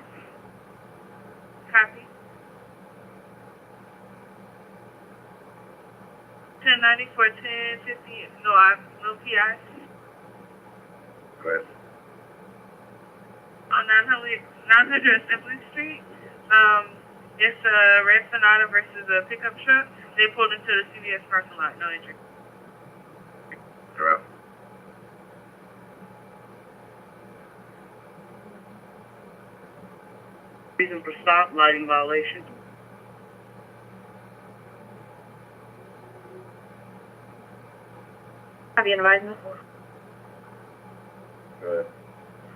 Copy. 1090 for 1050. No PI. Go ahead. On 900 Assembly Street. It's a red Sonata versus a pickup truck. They pulled into the CVS parking lot. No entry. They're out. Reason for stop, lighting violation. Copy advisement. Go ahead.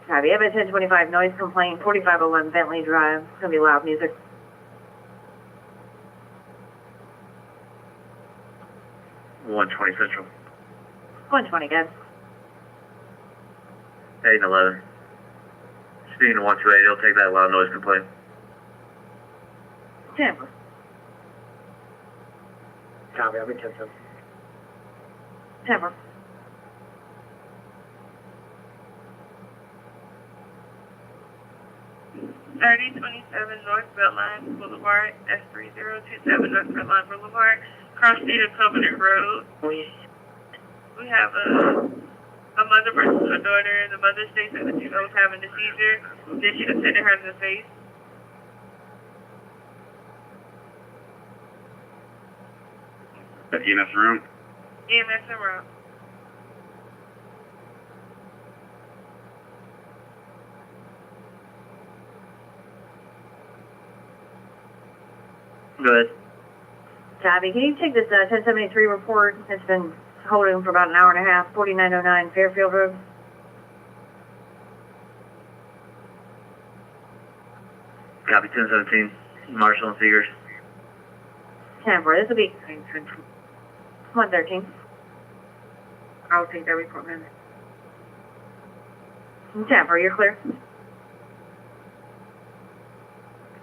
Copy. Evan 1025 noise complaint, 4511 Bentley Drive. It's gonna be loud music. 120 Central. 120, guys. 8 and 11. Speeding to 128, he'll take that loud noise complaint. Tampa. Copy, I'll be 10-7. Tampa. North Beltline Boulevard, S3027 North Beltline Boulevard, cross state of Covenant Road. We have a mother versus a daughter. The mother states that she was having a seizure. Then she attended her in the face. EMS room? EMS and route. Good. Tabby, can you take this 1073 report? It's been holding for about an hour and a half, 4909 Fairfield Road. Copy 1017. Marshall and Seegers. 10-4, this will be 113. I'll take that report, ma'am. 10-4, you're clear.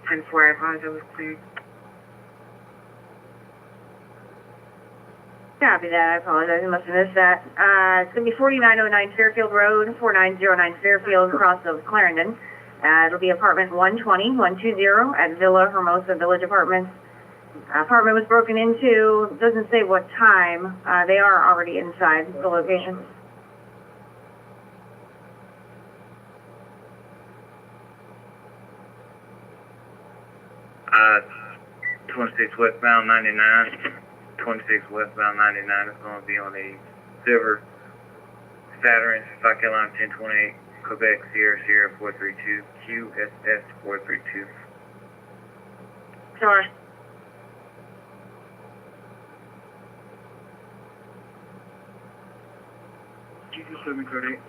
10-4, I apologize, I was clear. Copy that, I apologize, I must have missed that. It's going to be 4909 Fairfield Road, 4909 Fairfield, across of Clarendon. It'll be apartment 120 at Villa Hermosa Village Apartments. Apartment was broken into, doesn't say what time. They are already inside the location. Uh, 26 westbound 99. 26 westbound 99 is going to be on a silver Saturn, South Carolina 1028, Quebec Sierra 432, QSS 432. Sorry. You just let me code 8.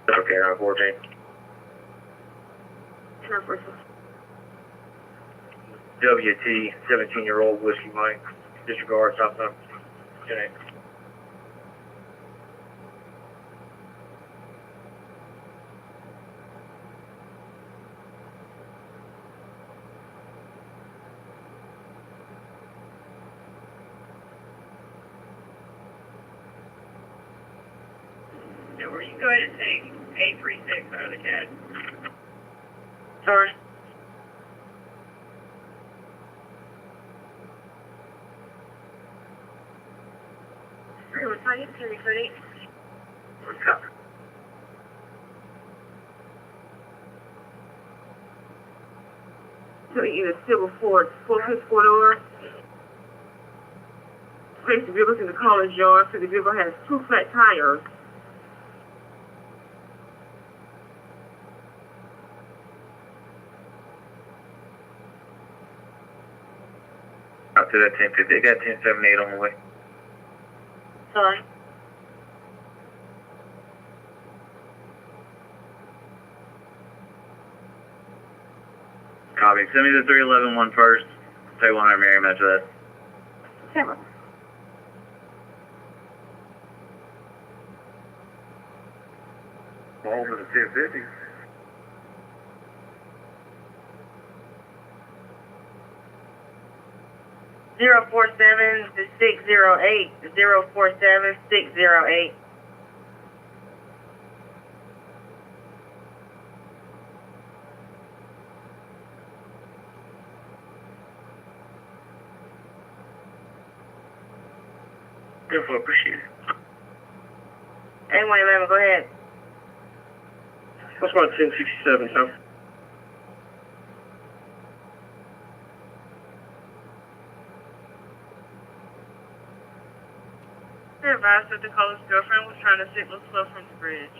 Okay, around 14. WT, 17-year-old Whiskey Mike, Disregard, Southbound 10-8. Yeah, where you go ahead and take 836 out of the CAD. Sorry. How you can record it? So either Civil Ford, 4-5 4-door. Place the vehicle in the college yard, so the vehicle has 2 flat tires. Out to that 1050. They got 1078 on the way. Sorry. Copy. Send me the 311 one first. Say 100 Miriam after that. Camera. Over to 1050. Zero 47 to 608. 047 608. Therefore, appreciate it. 8111, go ahead. What's about 1067, so? They're advised that the caller's girlfriend was trying to signal slow from the bridge.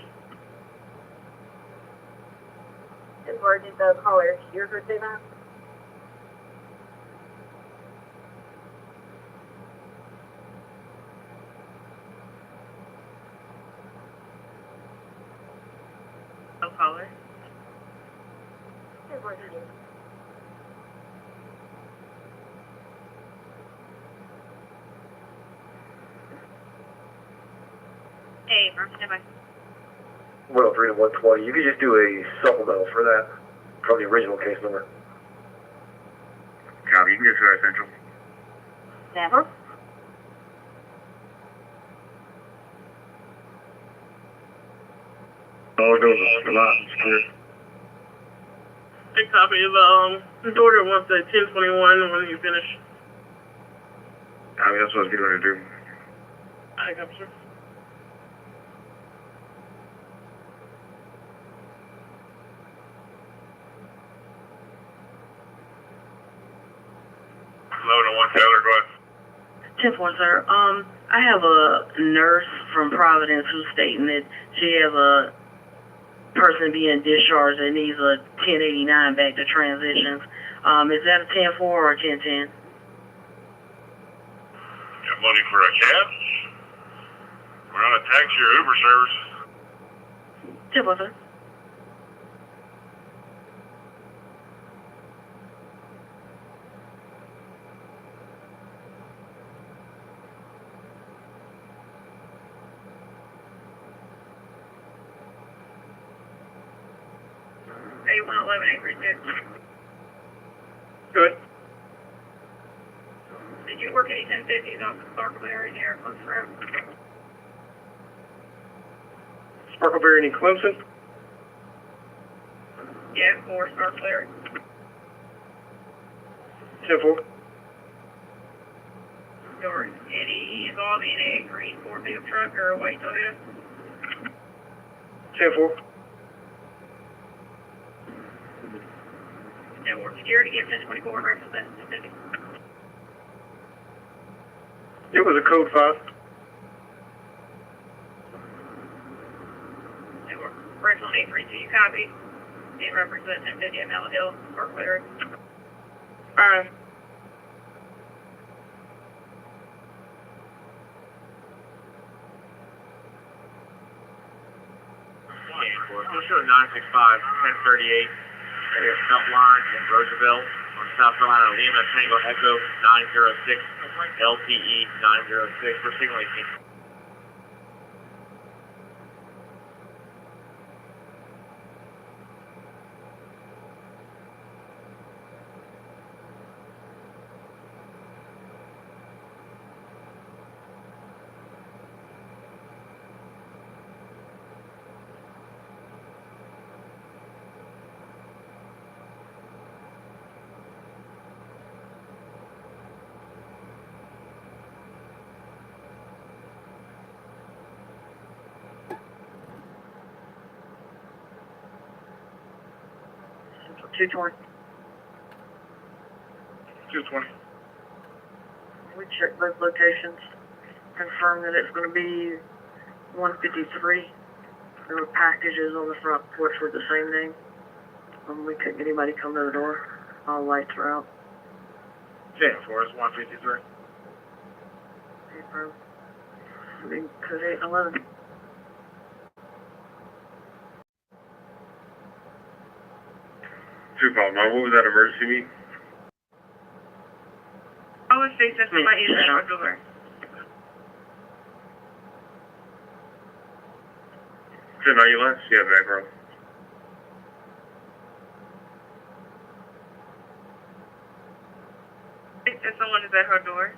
And where did the caller hear her say that? No caller. And where did it? Hey, stand by. 103 to 120. You could just do a supplemental for that from the original case number. Copy. You can get to our central. Never. All goes a lot. It's clear. Hey, copy. The daughter wants a 1021 when you finish. I mean, that's what I was getting ready to do. I got you. Load on 1 Taylor, go ahead. 10-4, sir. I have a nurse from Providence who's stating that she has a person being discharged that needs a 1089 back to transitions. Is that a 10-4 or a 10-10? Got money for a cab? We're on a taxi or Uber service. 10-4, sir. A111 Acre 6. Good. Did you work any 1050s off the Sparkleberry in Air Close Road? Sparkleberry and Clemson? Yeah, for Sparkleberry. 10-4. Your Eddie involved in a green Ford pickup truck or a white Toyota? 10-4. Network security, give 1024 and represent 1050. It was a code 5. Network Richland 832, you copy. It represents 1050 at Mount Hill, Sparkleberry. Alright. Let's go 965, 1038. Belt line in Roosevelt on South Carolina, Lima Tango Echo 906, LTE 906. We're signal 18. Central 220. 220. We checked both locations, confirmed that it's going to be 153. There were packages on the front porch with the same name. We couldn't get anybody come to the door. All lights were out. 10-4, it's 153. April. Big code 811. What was that emergency meeting? I would say that's my east front door. Turn on your lights. Yeah, back row. I think that someone is at her door.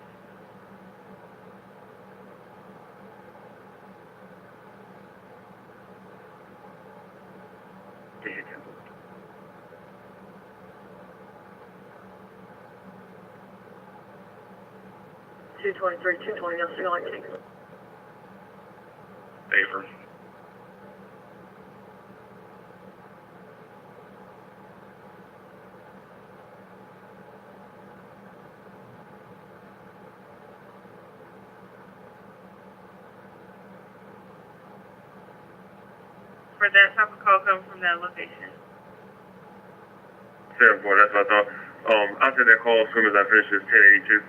Two 220, I'll see like it. Paper. For that type of call coming from that location. 7-4, that's what I thought. I'll take that call as soon as I finish this 1082.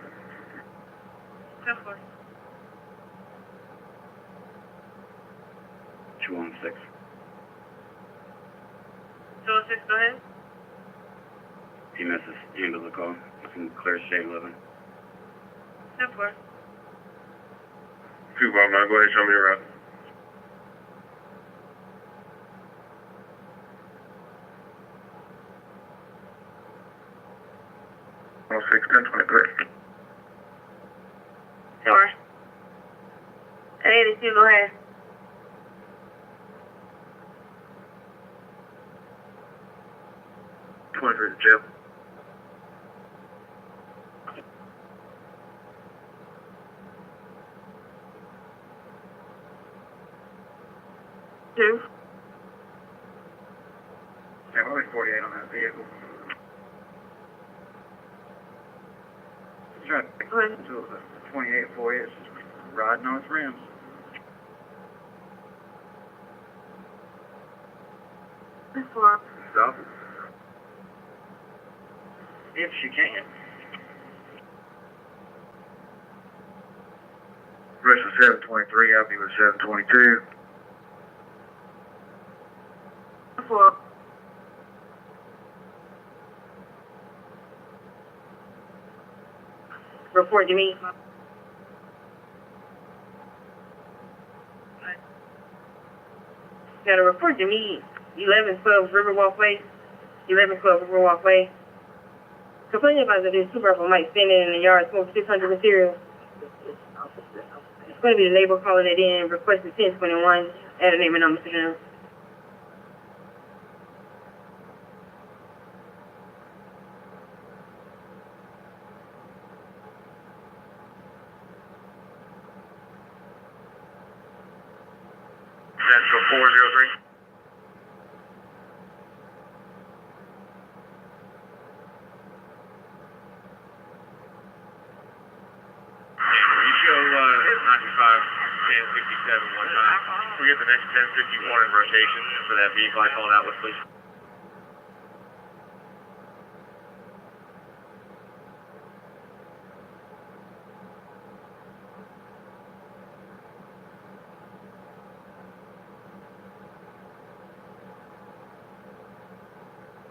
10-4. 216. 206, go ahead. TMS is handle the call. You can clear shade 11. 10-4. 2 Bob, now go ahead and show me the route. Oh, 6, 10, 23. Sorry. 82, go ahead. To jail. Two. Yeah, only 48 on that vehicle. Try to Go ahead. do a 28 for you. It's riding on its rims. Stop. If she can. Richland 723, I'll be with 722. Report to me. Got a report to me, 1112 Riverwalk Way. 1112 Riverwalk Way. Complaining about that this supervisor might standing in the yard smoke 600 materials. It's going to be the neighbor calling it in, requesting 1021, add a name and number to them. That's for 403. You show 95, 1057 one time. We get the next 1051 in rotation for that vehicle I called out with, please.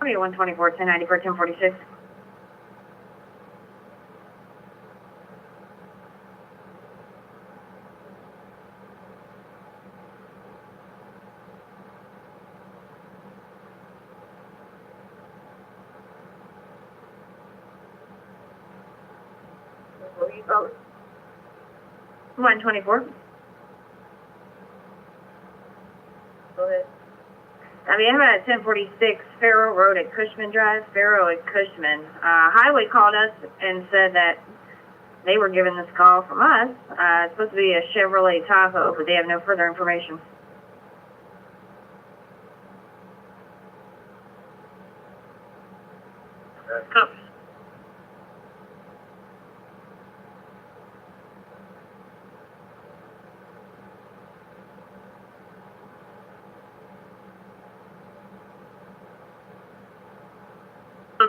Okay, 124, 1094, 1046. Will you vote? 124. Go ahead. I mean, I'm at 1046 Farrow Road at Cushman Drive, Farrow at Cushman. Highway called us and said that they were given this call from us. It's supposed to be a Chevrolet Tahoe, but they have no further information. Copy.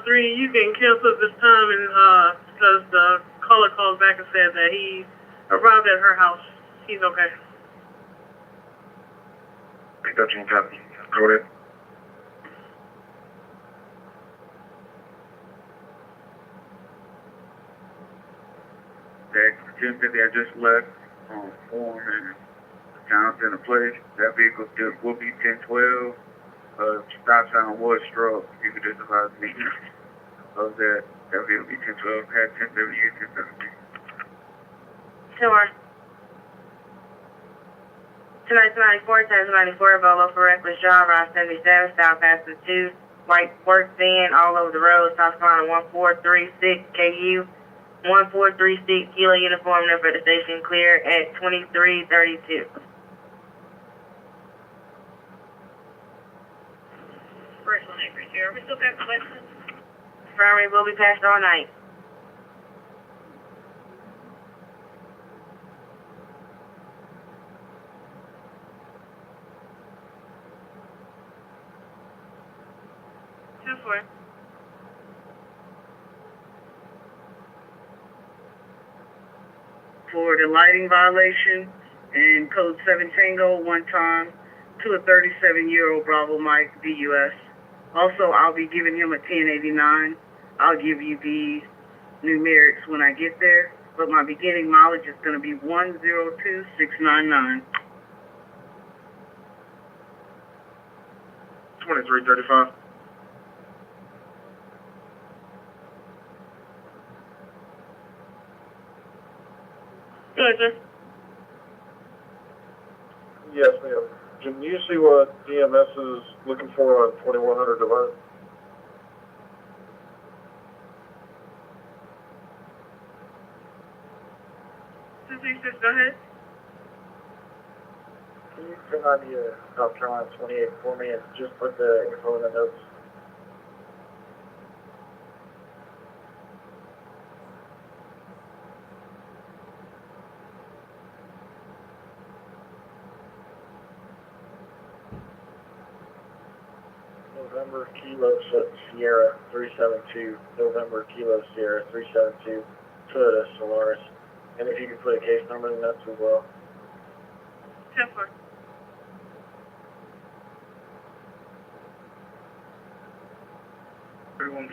Three, you can cancel this time and because the caller called back and said that he arrived at her house. He's okay. Picked up Gene copy. Go ahead. That 1050 I just left on form and accounts in a place. That vehicle still will be 1012. Stop sign was struck. You could just advise me of that. That vehicle be 1012. Had 1078, 1017. Sure. Tonight's 94, times 94, Volvo for reckless driver, I-77, South Passenger 2, white work van all over the road, South Carolina 1436, KU, 1436, Kilo uniform number at the station, clear at 2332. Richland 830. We still got questions? Primary will be passed all night. For the lighting violation and code 7 Tango one time to a 37-year-old Bravo Mike VUS. Also, I'll be giving him a 1089. I'll give you the numerics when I get there, but my beginning mileage is going to be 102,699. 2335. Good, sir. Yes, ma'am. Can you see what EMS is looking for on 2100 Divine? Go ahead. Can you turn on your South Carolina 28 for me and just put the info in the notes? November Kilo Sierra 372, November Kilo Sierra 372, Toyota Solaris. And if you could put a case number in that as well. 10-4.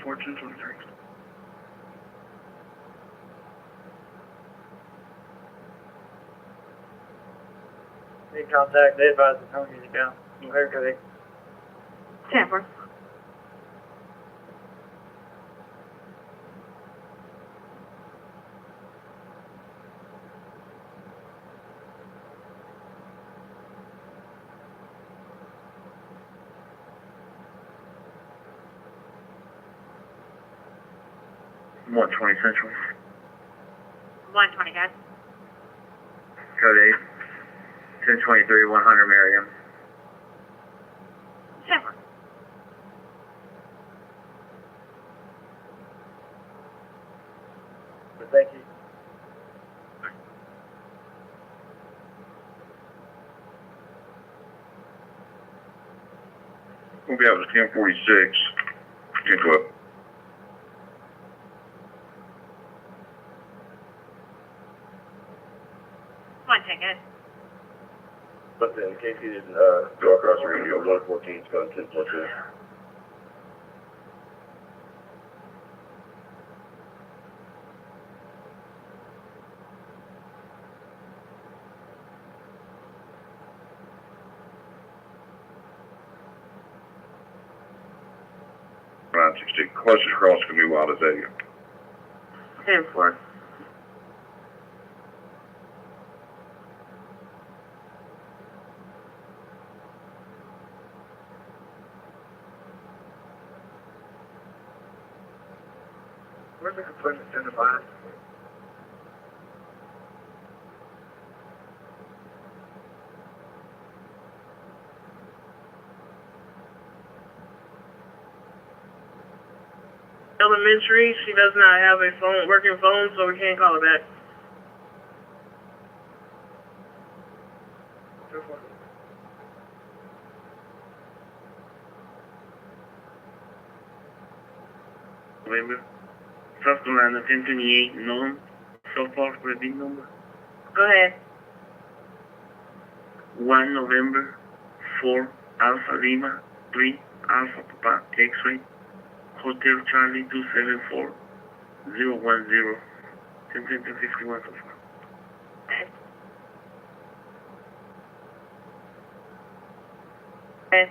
Fortune 23. Any contact, they advise the home music down. Okay. 10-4. One 20 Central. 120, guys. Code 8. 1023, 100 Merriam. 10-4. Thank you. We'll be out to 1046, 1012. Guys. But then, in case you didn't go across the radio, 114 is going 1042. Closest cross can be Wild Azalea. 10-4. Where's the complainant identified? Elementary, she does not have a working phone, so we can't call her back. November, South Carolina 1028, known so far for a big number. Go ahead. 1 November, 4 Alpha Lima, 3 Alpha Papa X-Ray, Hotel Charlie 274, 010, 1051 so far. Okay.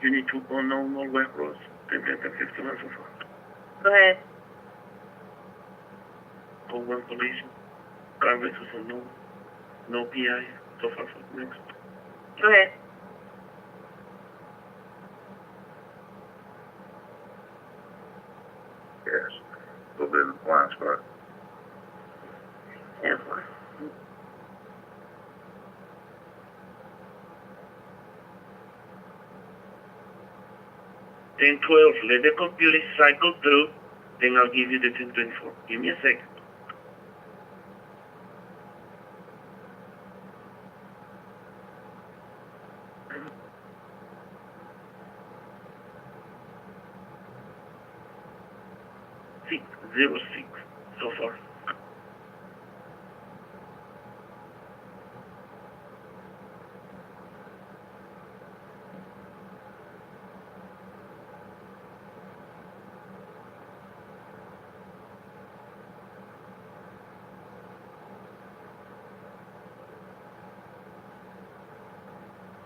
Unit 2 unknown Norwest Road, 1051 so far. Go ahead. Code 1 collision, car versus unknown, no PI, so far for next. Go ahead. Yes. A little bit of a blind spot. 10-4. Ten 12, let the computer cycle through, then I'll give you the 1024. Give me a second. Six, 06, so far.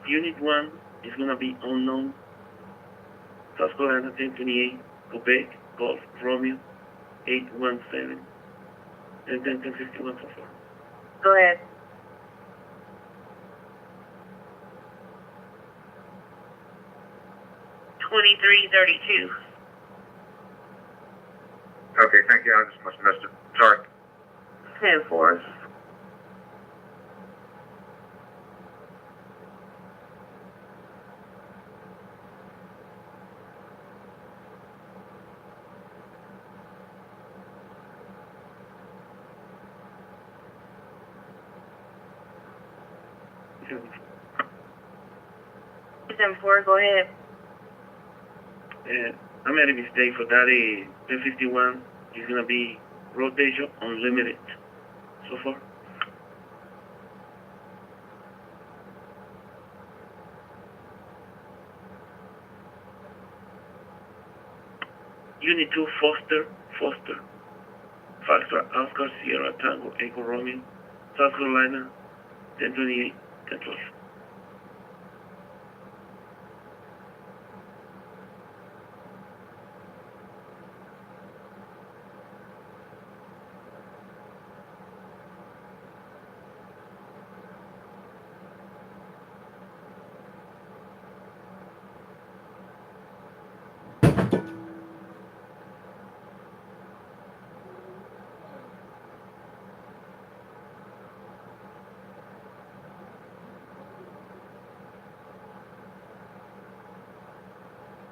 Unit 1 is going to be unknown. South Carolina 1028, Quebec, Golf, Romeo, 817, and 1051 so far. Go ahead. Okay, thank you. I just must have missed it. Sorry. 10-4. Go ahead. I made a mistake for that. 1051 is gonna be rotation unlimited so far. Unit 2, Foster. Foxtrot, Oscar, Sierra, Tango, Echo, Romeo, South Carolina, 1028, 1012.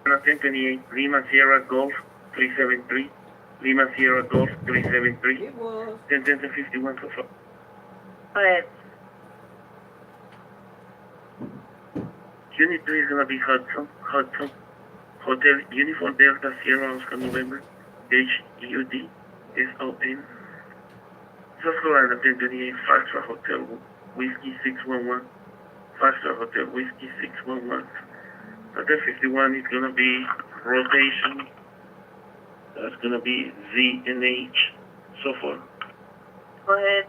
Now 1028, Lima Sierra Golf 373, Lima Sierra Golf 373, It was. 1051 so far. Go ahead. Unit 3 is gonna be Hudson, Hotel Uniform Delta Sierra Oscar November, HUD, SON, South Carolina 1028, Foxtrot Hotel Whiskey 611, Foxtrot Hotel Whiskey 611. Hotel 51 is gonna be rotation. That's gonna be Z and H so far. Go ahead.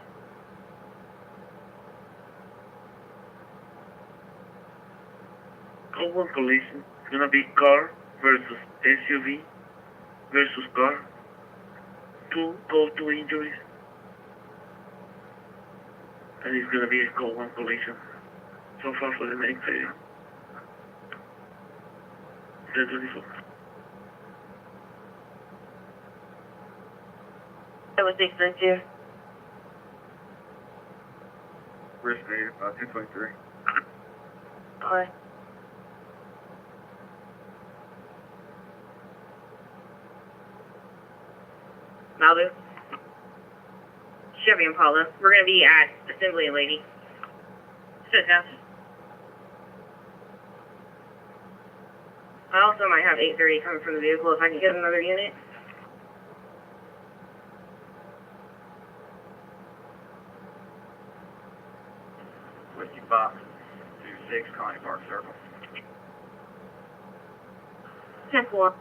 Code 1 collision. It's gonna be car versus SUV versus car. Code 2 injuries. And it's gonna be a code 1 collision. So far for the next area. 1024. That was 632. Richland, 1023. Alright. Malibu. Chevy Impala. We're gonna be at Assembly and Lady. Sit down. I also might have 830 coming from the vehicle if I can get another unit. Whiskey Fox 26, Connie Park Circle. 10-4.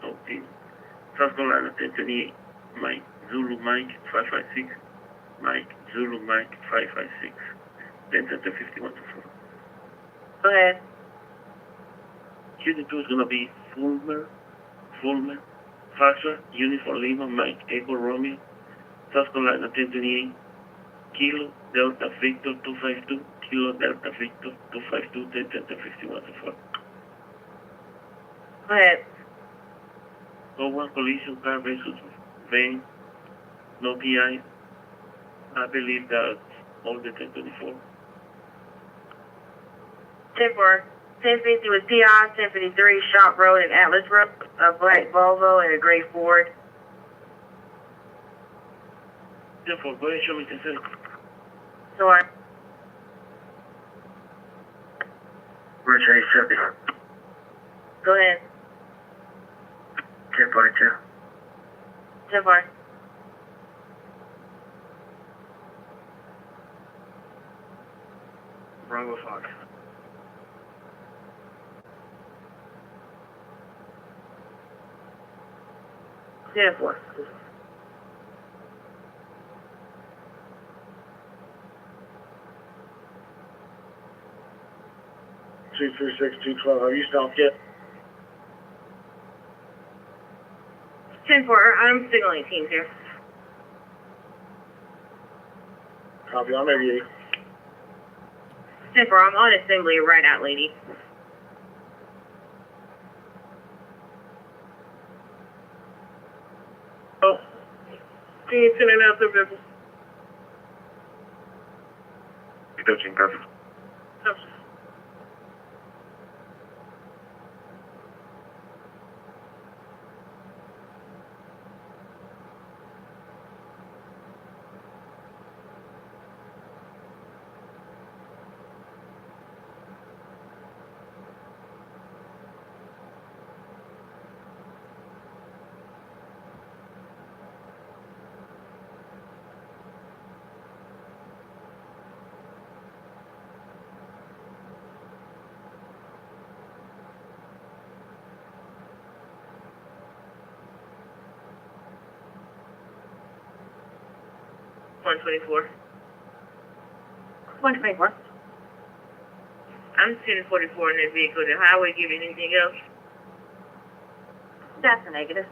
Okay. South Carolina 1028, Mike Zulu Mike 556, Mike Zulu Mike 556, 1051 to 4. Go ahead. Unit 2 is gonna be Fulmer, Foxtrot, Uniform Lima, Mike Echo Romeo, South Carolina 1028, Kilo Delta Victor 252, Kilo Delta Victor 252, 1051 to 4. Go ahead. Code 1 collision car versus van, no PI. I believe that's all the 1024. 10-4. 1050 was PI, 1053 Shop Road and Atlas Road, a black Volvo and a gray Ford. 10-4, go ahead, show me 10-7. Sorry. Roger 70. Go ahead. 1042. 10-4. Bravo Fox. Yeah, 4. Two three six 212. Have you stopped yet? 10-4. I'm signaling teams here. Copy. I'm 88. 10-4. I'm on assembly right at Lady. Oh. Can you send it out to people? 13 copy. 124. 124. I'm seeing 44 in that vehicle. The highway give you anything else? That's a negative.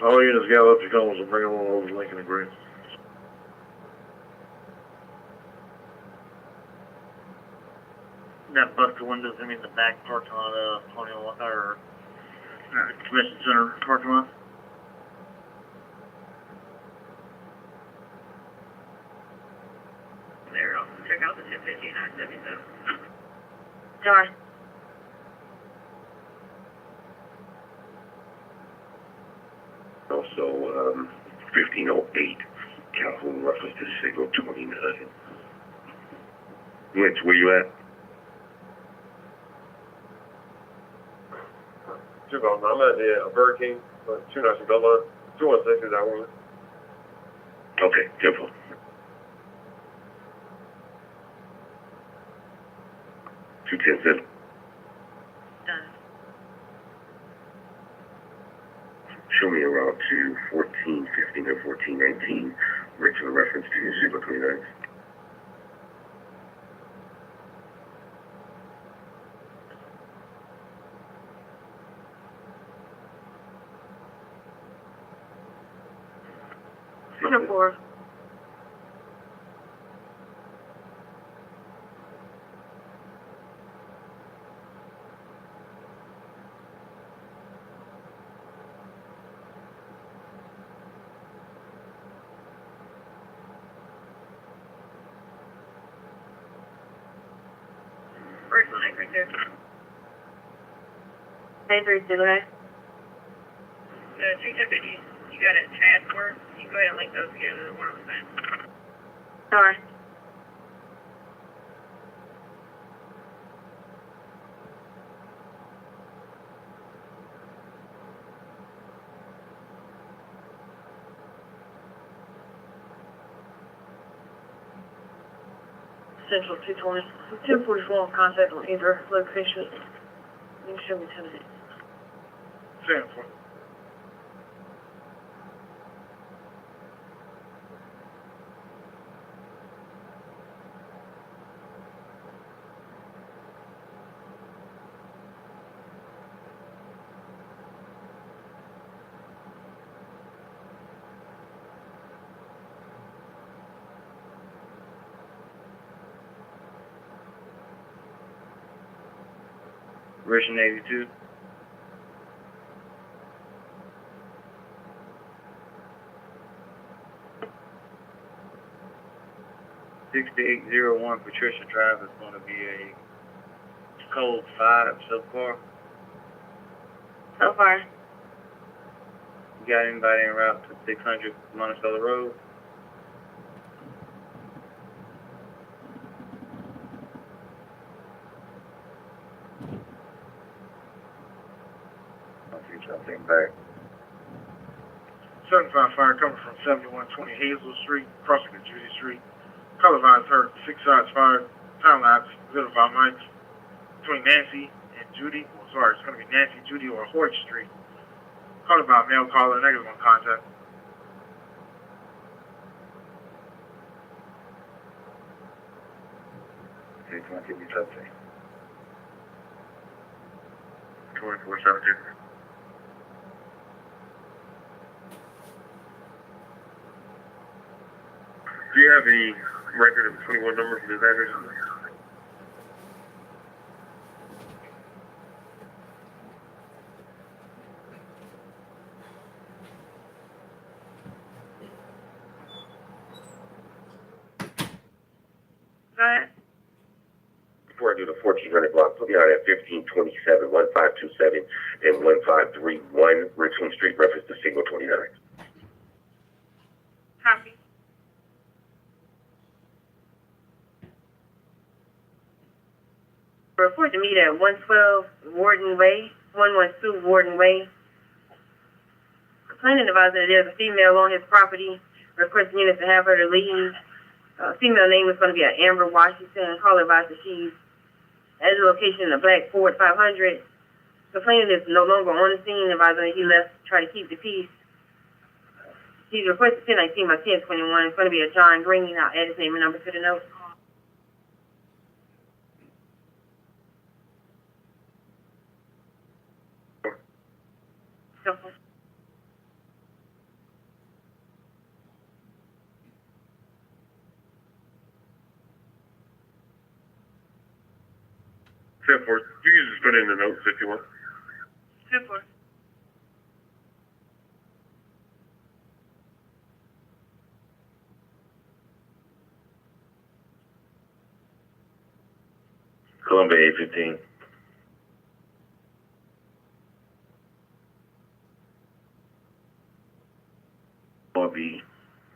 All units gather up your calls and bring them on over to Lincoln and Green. That busted windows, I mean the back parking lot of Colonial, or Convention Center parking lot. There, I'll check out the 1015 I-77. Sorry. Also, 1508, Calhoun reference to signal 29. Rich, where you at? I'm at the Burger King, 2 nights in Belmont. 216 is that one. Okay, careful. 210. Done. Show me around to 1415 or 1419, Richland reference to signal 29. Singapore. First line right there. 93 The 350, you got a task work. You go ahead and link those together. One of them. Sorry. Central 220, 1044 contact on either location. You can show me 10 minutes. 10-4. Richland 82. (6801) Patricia Drive is going to be a code 5 so far. So far. You got anybody en route to 600 Monticello Road? Something back. 75 fire coming from 7120 Hazel Street, crossing to Judy Street. Color lines hurt, 6 shots fired. Time lapse, 05 mics. Between Nancy and Judy, it's going to be Nancy, Judy, or Hoyt Street. Color by male caller, negative on contact. Take one, give me something. 24-17. Do you have any record of 21 number for this address? Go ahead. Before I do the 1400 block, put me out at 1527, 1527, and 1531 Richland Street, reference to signal 29. Copy. Report to meet at 112 Warden Way, 112 Warden Way. Complainant advised that there's a female on his property, requesting units to have her to leave. Female name is going to be Amber Washington. Caller advised that she's at the location in the black Ford 500. Complainant is no longer on the scene. Advising that he left to try to keep the peace. She's requested 1019 by 1021. It's going to be a John Green. I'll add his name and number to the note. Simple. Simple. You can just put it in the notes if you want. Simple. Columbia 815. Bobby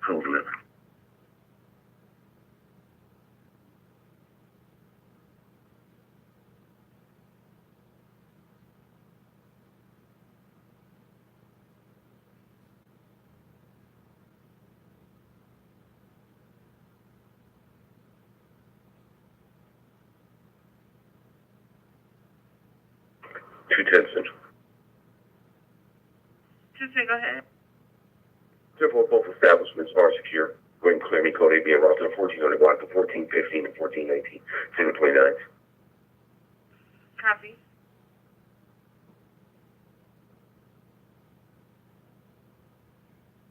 Copeland. Two-tenths. Go ahead. Simple, both establishments are secure. Go ahead and clear me code AB and route to 1400 block to 1415 and 1419. 729. Copy.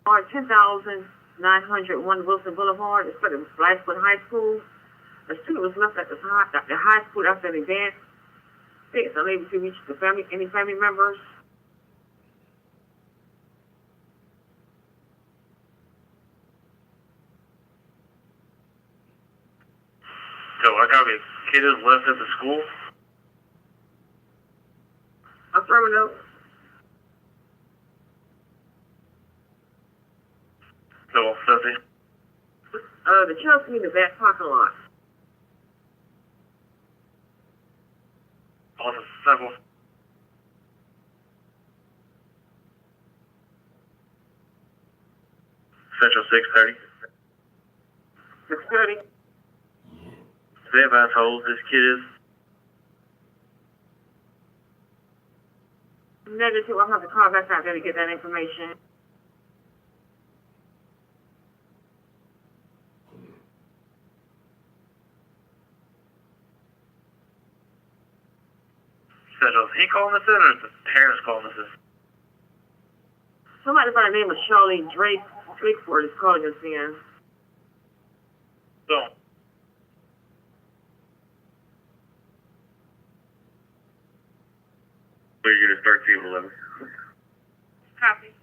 Or 10,901 Wilson Boulevard. It's for the Blackfoot High School. A student was left at the high school after an event. It's unable to reach the family, any family members. So I got a kid is left at the school. Affirmative. So Sophie. The child's in the back parking lot. Awesome. Simple. Central 630. 6:30. They have how old this kid is. Negative. I'll have to call back out there to get that information. Central. Is he calling this in or is the parents calling this in? Somebody by the name of Charlie Drakeford is calling us in. So. So you're gonna start team 11. Copy.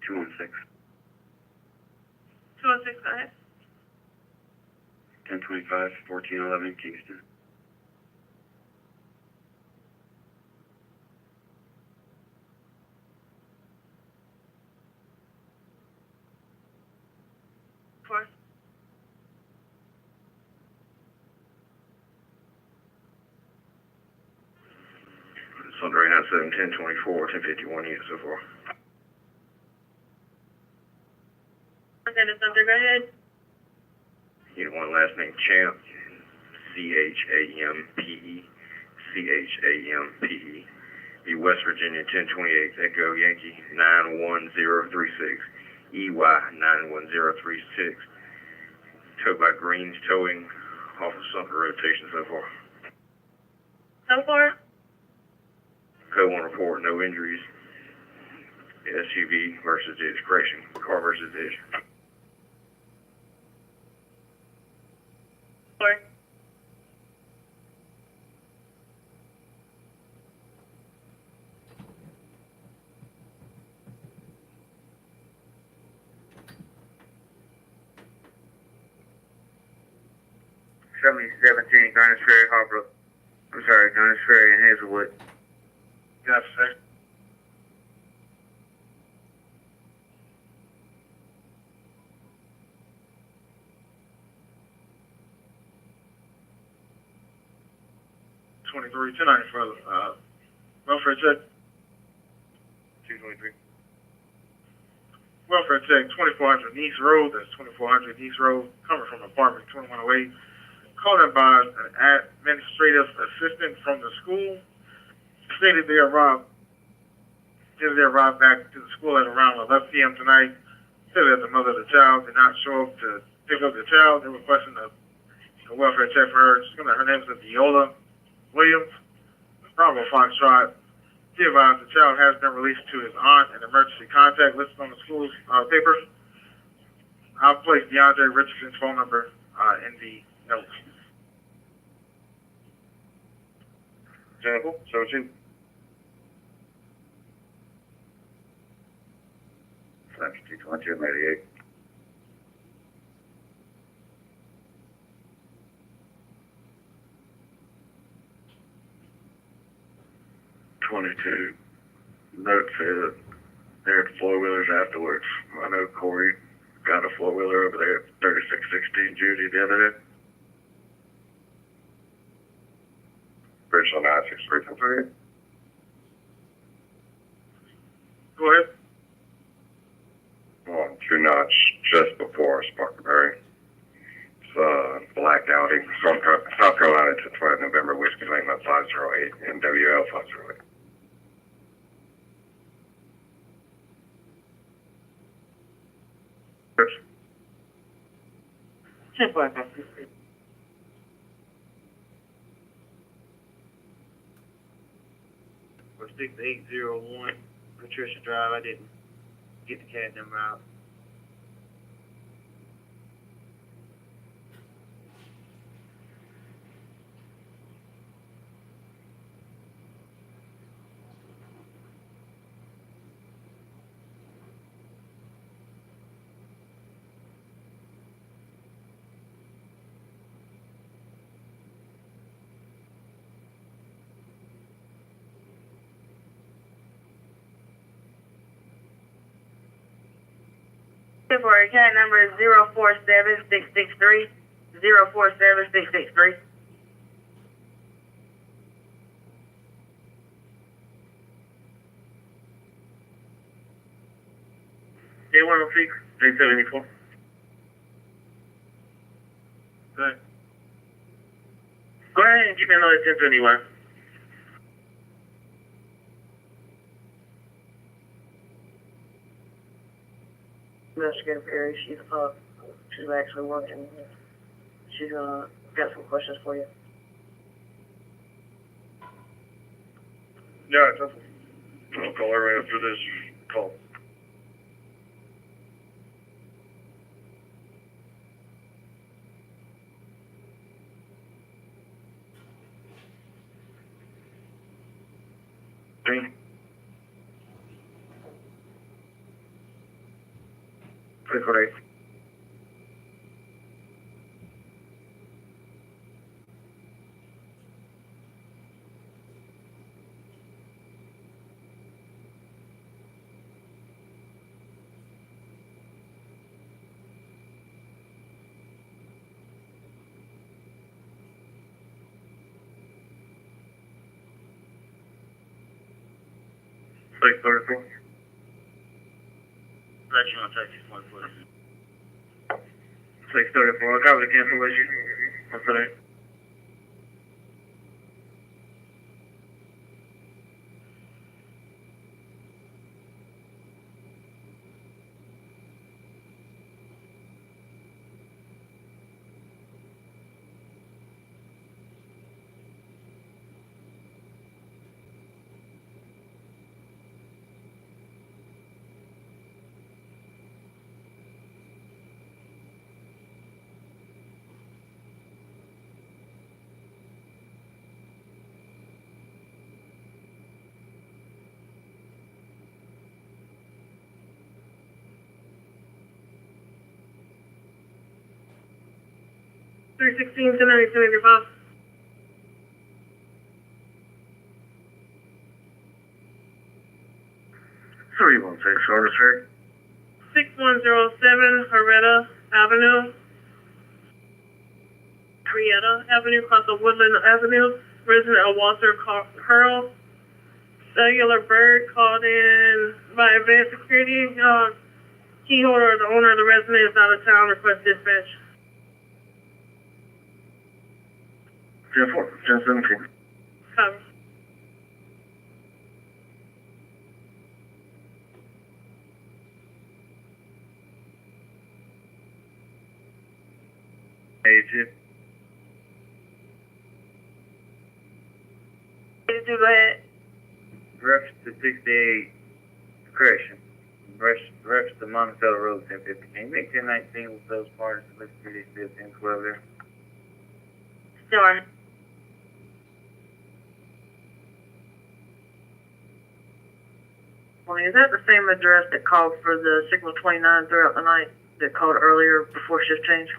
Two one six. 216, go ahead. 1025, 1411, Kingston. Four. So right now, 7, 10, 24, 1051 units so far. Okay, this number, go ahead. Unit 1, last name Champ, Champe, Champe. Be West Virginia 1028, Echo Yankee 91036, EY 91036. Towed by Greens Towing, off of Sumter Rotation so far. So far? Code 1 report, no injuries. SUV versus ditch, correction, car versus ditch. Four. Garnish Ferry, Harbor. I'm sorry, Garnish Ferry and Hazelwood. Yes, sir. 223, 1090 for, welfare check. 223. Welfare check, 2400 East Road, that's 2400 East Road, coming from apartment 2108. Called in by an administrative assistant from the school. Stated they arrived back to the school at around 11 p.m. tonight. Said that the mother of the child did not show up to pick up the child. They requesting a welfare check for her. Her name is Viola Williams. Bravo Foxtrot. She advised the child has been released to his aunt and emergency contact listed on the school's paper. I'll place DeAndre Richardson's phone number in the notes. Jennifer, 17. That's 222, 88. Note said they're at four-wheelers afterwards. I know Corey got a four-wheeler over there at 3616 Judy the other day. Richland 963. Go ahead. On 2 knots just before Sparkleberry. It's black Audi, South Carolina to 12 November, Whiskey Lima 508, NWL 508. For 6801 Patricia Drive, I didn't get the CAD number out. For CAD number is 047663. 047663. J106, J74. Good. Go ahead and give me another 1021. Investigator Perry, she's actually working. She's got some questions for you. Yeah, I'll call her right after this call. Green. 348. Let you on Texas 140. 634. I'll cover the cancellation. What's that? Three 1095. Sorry, 16, Order 6107 Heretta Avenue. Henrietta Avenue, across of Woodland Avenue. resident of Walter Curl. Cellular Bird called in by advanced security. Key holder, the owner of the resident is out of town. Request dispatch. 10-4, 10-17. Cover. Agent. Do go ahead. Reference to 68, correction. Reference to Monticello Road, 1050. Can you make 1019 with those parties? Let's do this 1012 there. Sure. Well, is that the same address that called for the signal 29 throughout the night that called earlier before shift change?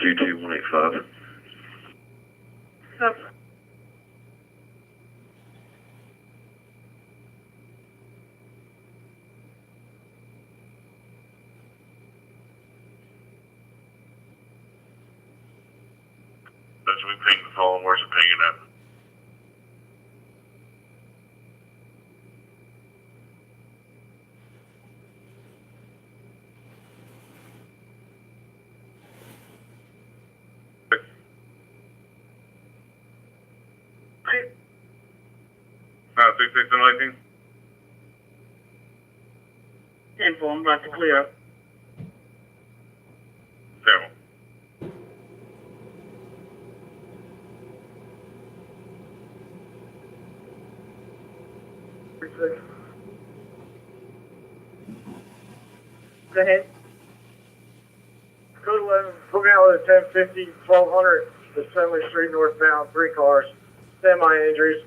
Q2185. Cover. As we ping the phone, where's it pinging at? Now, 66 and 19? 10-4, I'm about to clear up. 7. Go ahead. Code 11, book out with a 1050, 1200, Assembly Street northbound, 3 cars, semi-injuries.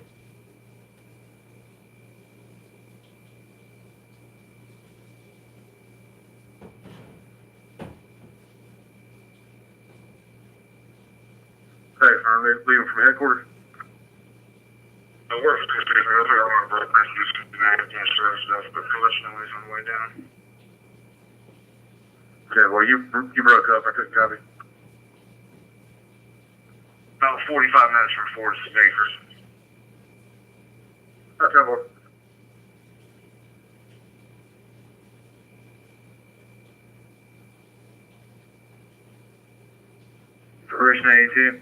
Hey, are they leaving from headquarters? We're from the station. I think I want to break just stuff, but let's know he's on the way down. Okay, well, you broke up. I couldn't copy. About 45 minutes from Fort Acres. Okay, well. Correction 82.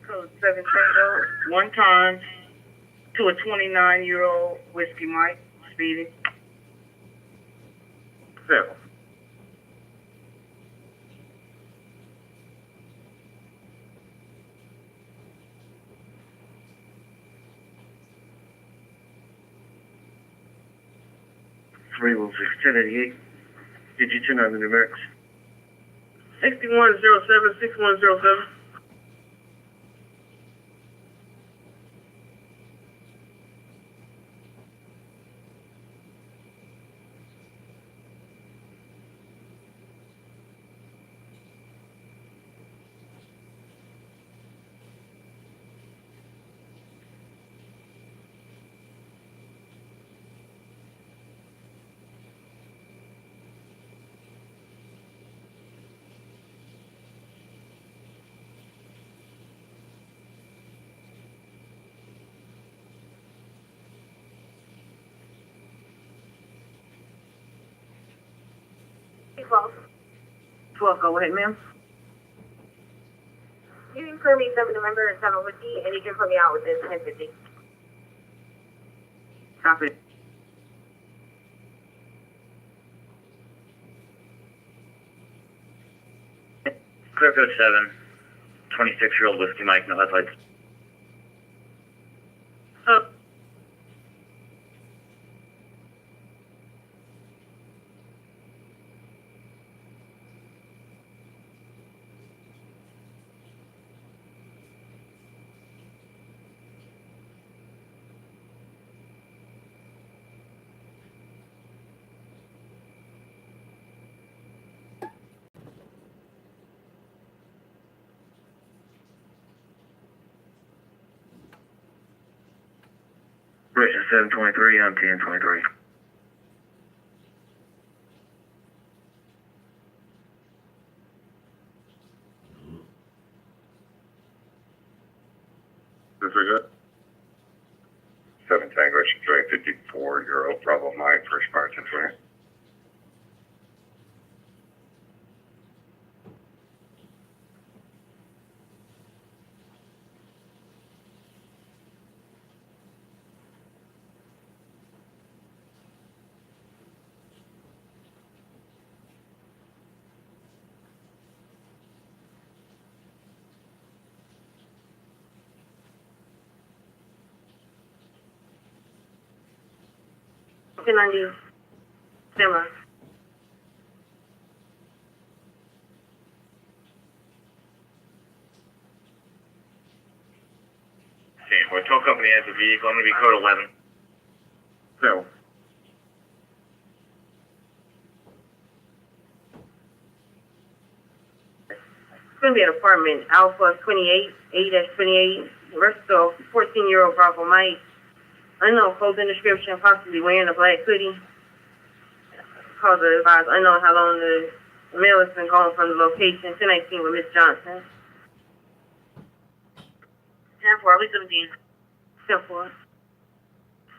Code 7 Tango, 1 time to a 29-year-old Whiskey Mike, speeding. 7. Three will 1088. Did you turn on the numerics? 6107, 6107. Twelve, go ahead, ma'am. You can clear me 7 November and 7 Whiskey, and you can put me out with this 1050. Copy. Clear code 7. 26-year-old Whiskey Mike, no headlights. Oh. Richland 723, I'm 1023. Disregard. 7 Tango Richland 54 Euro Bravo Mike for Sparks and Flare. Ten 90. Similar. What tow company has the vehicle? I'm going to be code 11. So, It's going to be an apartment, Alpha 28, A-28, Bristol, 14-year-old Bravo Mike. Unknown clothing description, possibly wearing a black hoodie. Call the advise unknown how long the mail has been gone from the location. 1019 with Miss Johnson. 10-4, we 17. 10-4.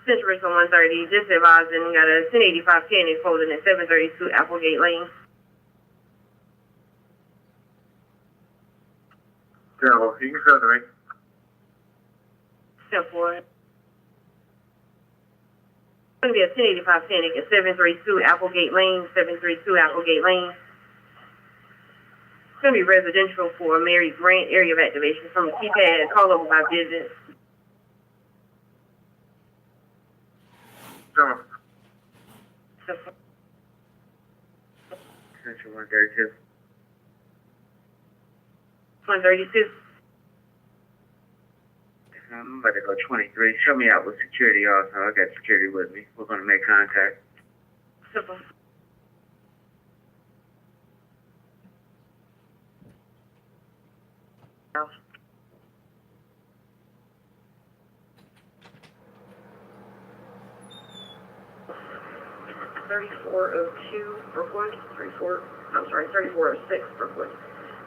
Central Richland 130, just advising, got a 1085 Kenny folding at 732 Applegate Lane. Terrible. You can set the rate. 10-4. It's going to be a 1085 Panic at 732 Applegate Lane, 732 Applegate Lane. It's going to be residential for Mary Grant, area of activation from a keypad, call over by visit. Terrible. Central 132. 132. I'm about to go 23. Show me out with security also. I got security with me. We're going to make contact. Simple. Brookwood, 3406 Brookwood,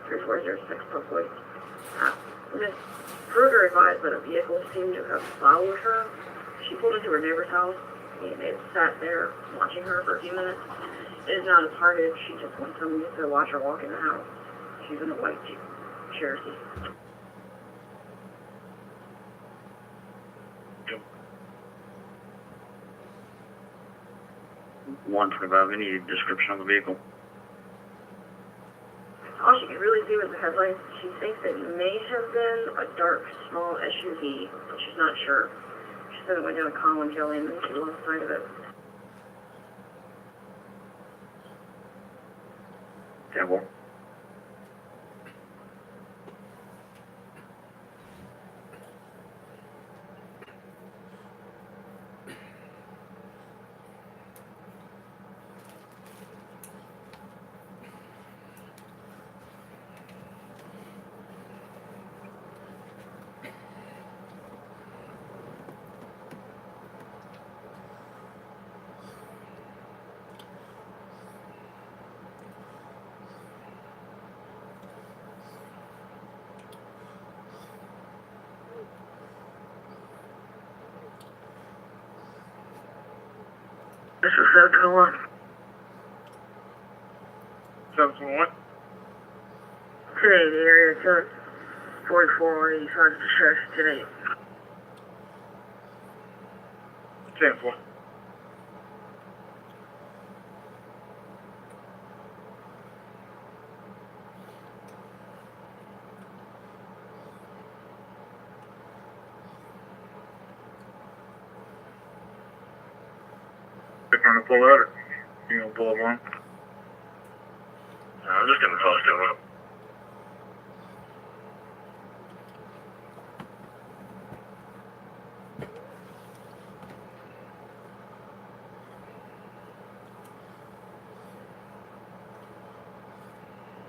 3406 Brookwood. Miss Kruger advised that a vehicle seemed to have followed her. She pulled into her neighbor's house and it sat there watching her for a few minutes. It is not a target. She just wants someone to watch her walk in the house. She's in a white Jeep Cherokee. One for above. Any description of the vehicle? All she could really see was the headlights. She thinks it may have been a dark, small SUV, but she's not sure. She said it went down a Collin Kelly and then she lost sight of it. 10-4. This is 721. 721. Today, the area code 44 East Harvard Sheriff today. 10-4. They're going to pull out or you going to pull up one? I'm just going to toss them up.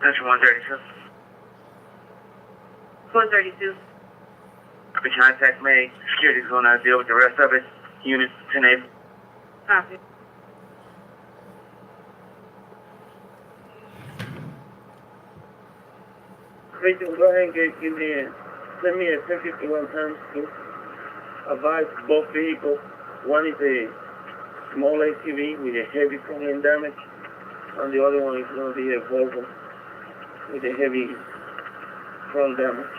Central 132. 132. Copy, contact me. Security's going to deal with the rest of it. Unit 10-8. Copy. Rachel, go ahead and send me a 1051 times 2. Advise both vehicles. One is a small SUV with a heavy front end damage, and the other one is going to be a Volvo with a heavy front damage.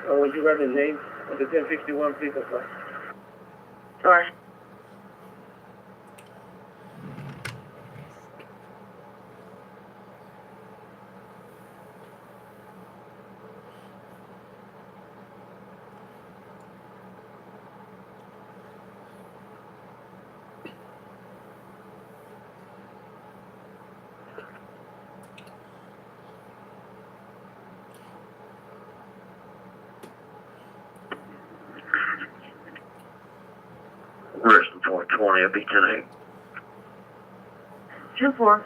When you got the name of the 1051, please apply. Sorry. Richland 420, I'll be 10-8. 2-4.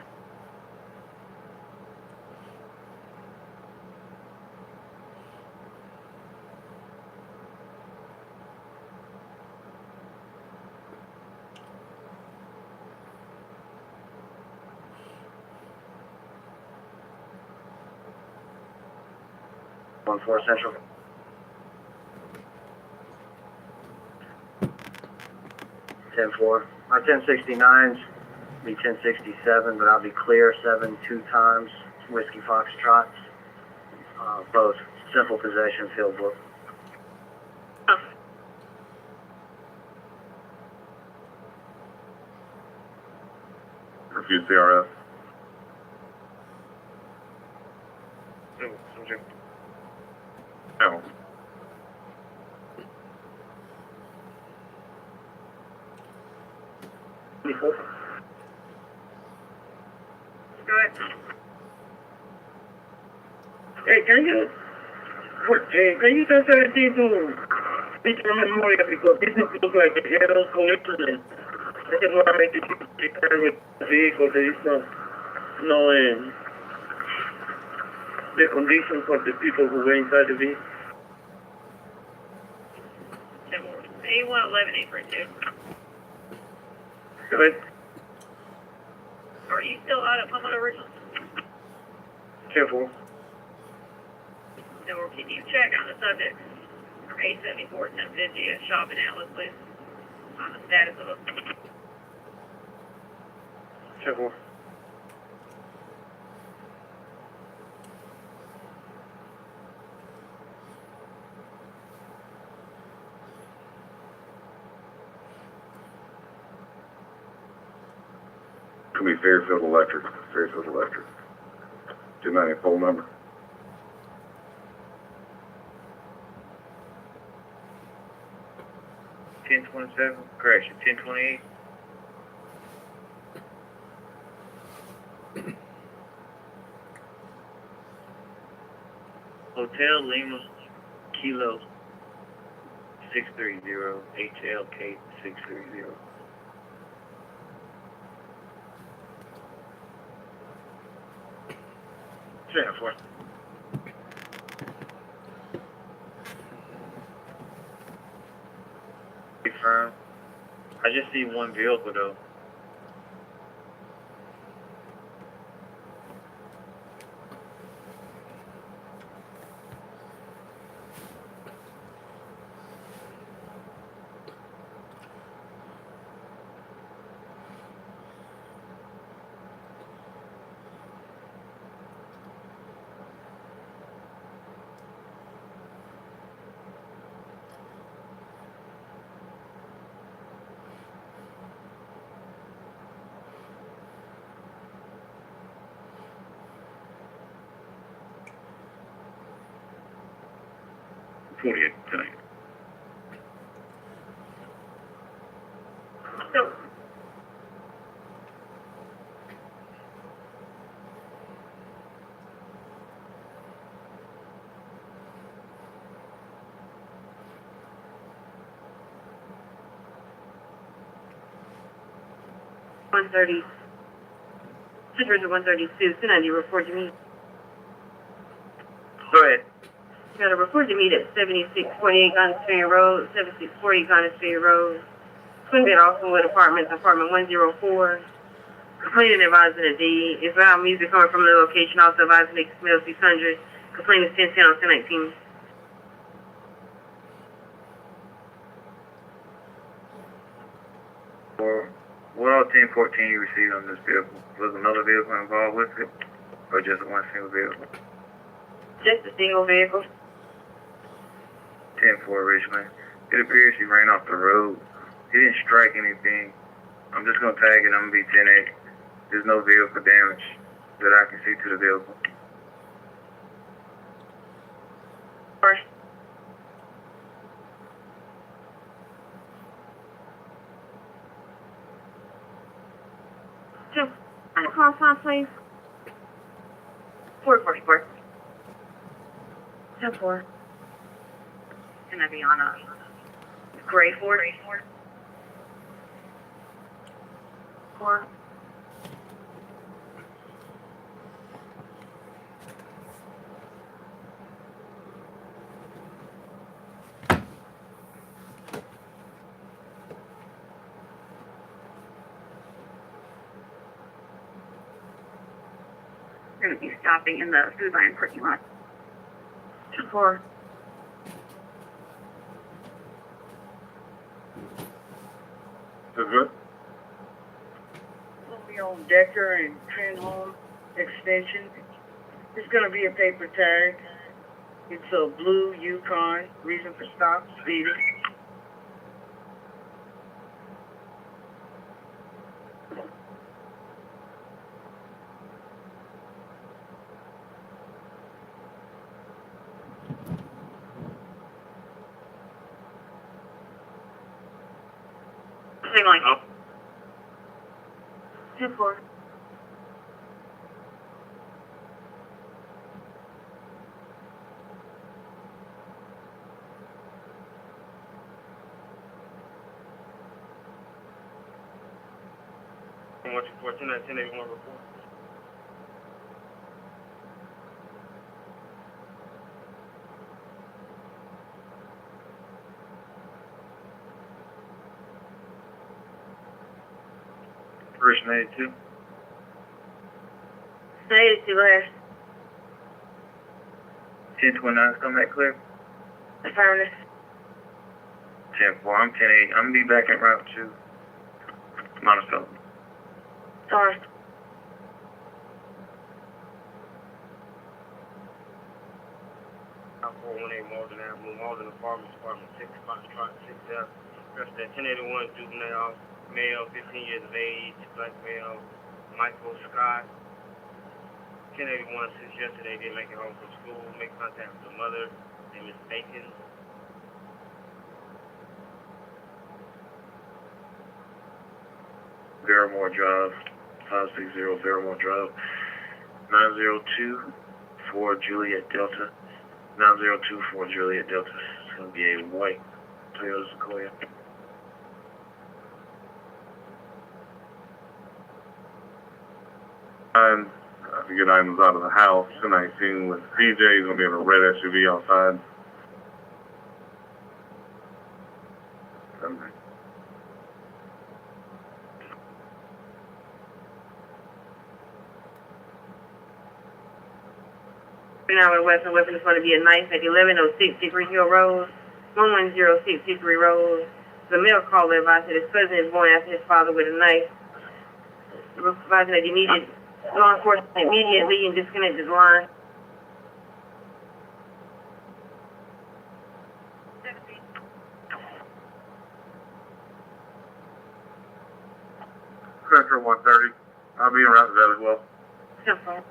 One 4 Central. 10-4. My 1069s be 1067, but I'll be clear 7 2 times. Whiskey Foxtrots. Both simple possession field book. Refuse CRF. No. Go ahead. Hey, can you transfer everything to Peter Memorial, because this looks like a error collision. I just want to make it clear with the vehicle there is no the conditions of the people who were inside the vehicle. A111 842. Go ahead. Are you still out of Palmetto Richland? Careful. Or can you check on the subject from 874 1050 at Shopping Outlet, please? On the status of it. Careful. Could be Fairfield Electric. Fairfield Electric. 290 phone number. Correction, 1028. Hotel Lima Kilo 630 HLK 630. Careful. Firm. I just see one vehicle though. Tonight. So, Central 132, 290, report to me. Go ahead. You got a report to meet at 7648 Conisferry Road, 7640 Conisferry Road. Twin Bed Austinwood Apartments, apartment 104. Complainant advising a D. It's loud music coming from the location, also advising they can smell 600. Complainant 1010 on 1019. What all 1014 you received on this vehicle? Was another vehicle involved with it? Or just one single vehicle? Just a single vehicle. 10-4 Richland. It appears he ran off the road. He didn't strike anything. I'm just going to tag it. I'm going to be 10-8. There's no vehicle damage that I can see to the vehicle. First. Two. Call sign, please. 444. 10-4. Can I be on a gray Ford? 4. We're going to be stopping in the Food Lion parking lot. 4. That's good. We'll be on Decker and Trenholm Extension. It's going to be a paper tag. It's a blue Yukon. Reason for stop, speeding. Same like, 10-4. And 124, 1081 report. Richland 82. 82 last. 1029 come back clear. Affirmative. 10-4. I'm 10-8. I'm going to be back en route to Monticello. Sorry. Out 418 Malden Avenue, Malden Apartments, apartment 6, Foxtrot 6F. Arrested at 1081 juvenile, male, 15 years of age, black male, Michael Scott. 1081 since yesterday, didn't make it home from school. Make contact with the mother, name is Bacon. Barrymore Drive, 560 Barrymore Drive, 902 for Juliet Delta, 902 for Juliet Delta. It's going to be a white Toyota Sequoia. I have to get items out of the house. 219 with PJ. He's going to be in a red SUV outside. Now with Western Weapon is going to be a knife at 1106 Hickory Hill Road, 1106 Hickory Road. The male caller advised that his cousin is going after his father with a knife. Advising that he needed law enforcement immediately and disconnected the line. Center 130. I'll be around that as well. Simple.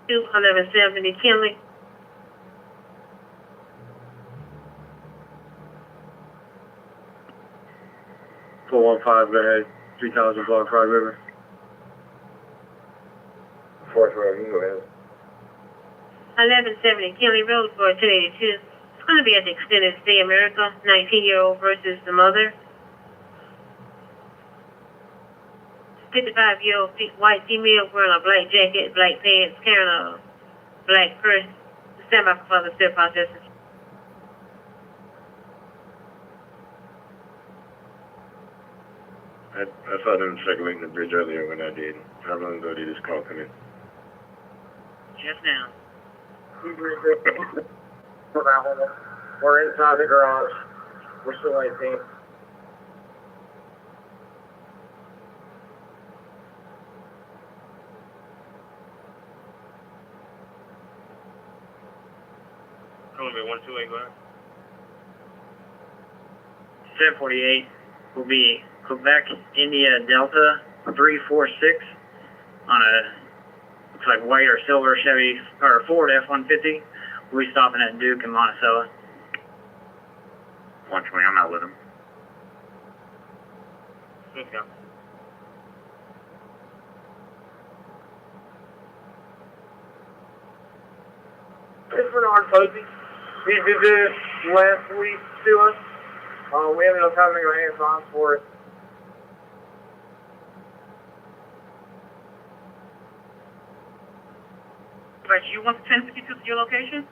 1170 Kinley. Go ahead. 3000 block Pride River. Fourth row, you can go ahead. 1170 Kinley Road for 282. It's going to be at the Extended Stay America, 19-year-old versus the mother. 55-year-old white female wearing a black jacket, black pants, carrying a black purse. Stand by for further step processing. I saw them circulating the bridge earlier when I did. How long ago did this call come in? Just now. We're inside the garage. We're still 18. Columbia 128, go ahead. 748 will be Quebec, India, Delta 346 on a, looks like white or silver Chevy, or Ford F-150. We'll be stopping at Duke and Monticello. 120, I'm out with him. Let's go. It's Bernard Posey. He did this last week to us. We ended up having a hands-on for it. But you want the 1052 to your location?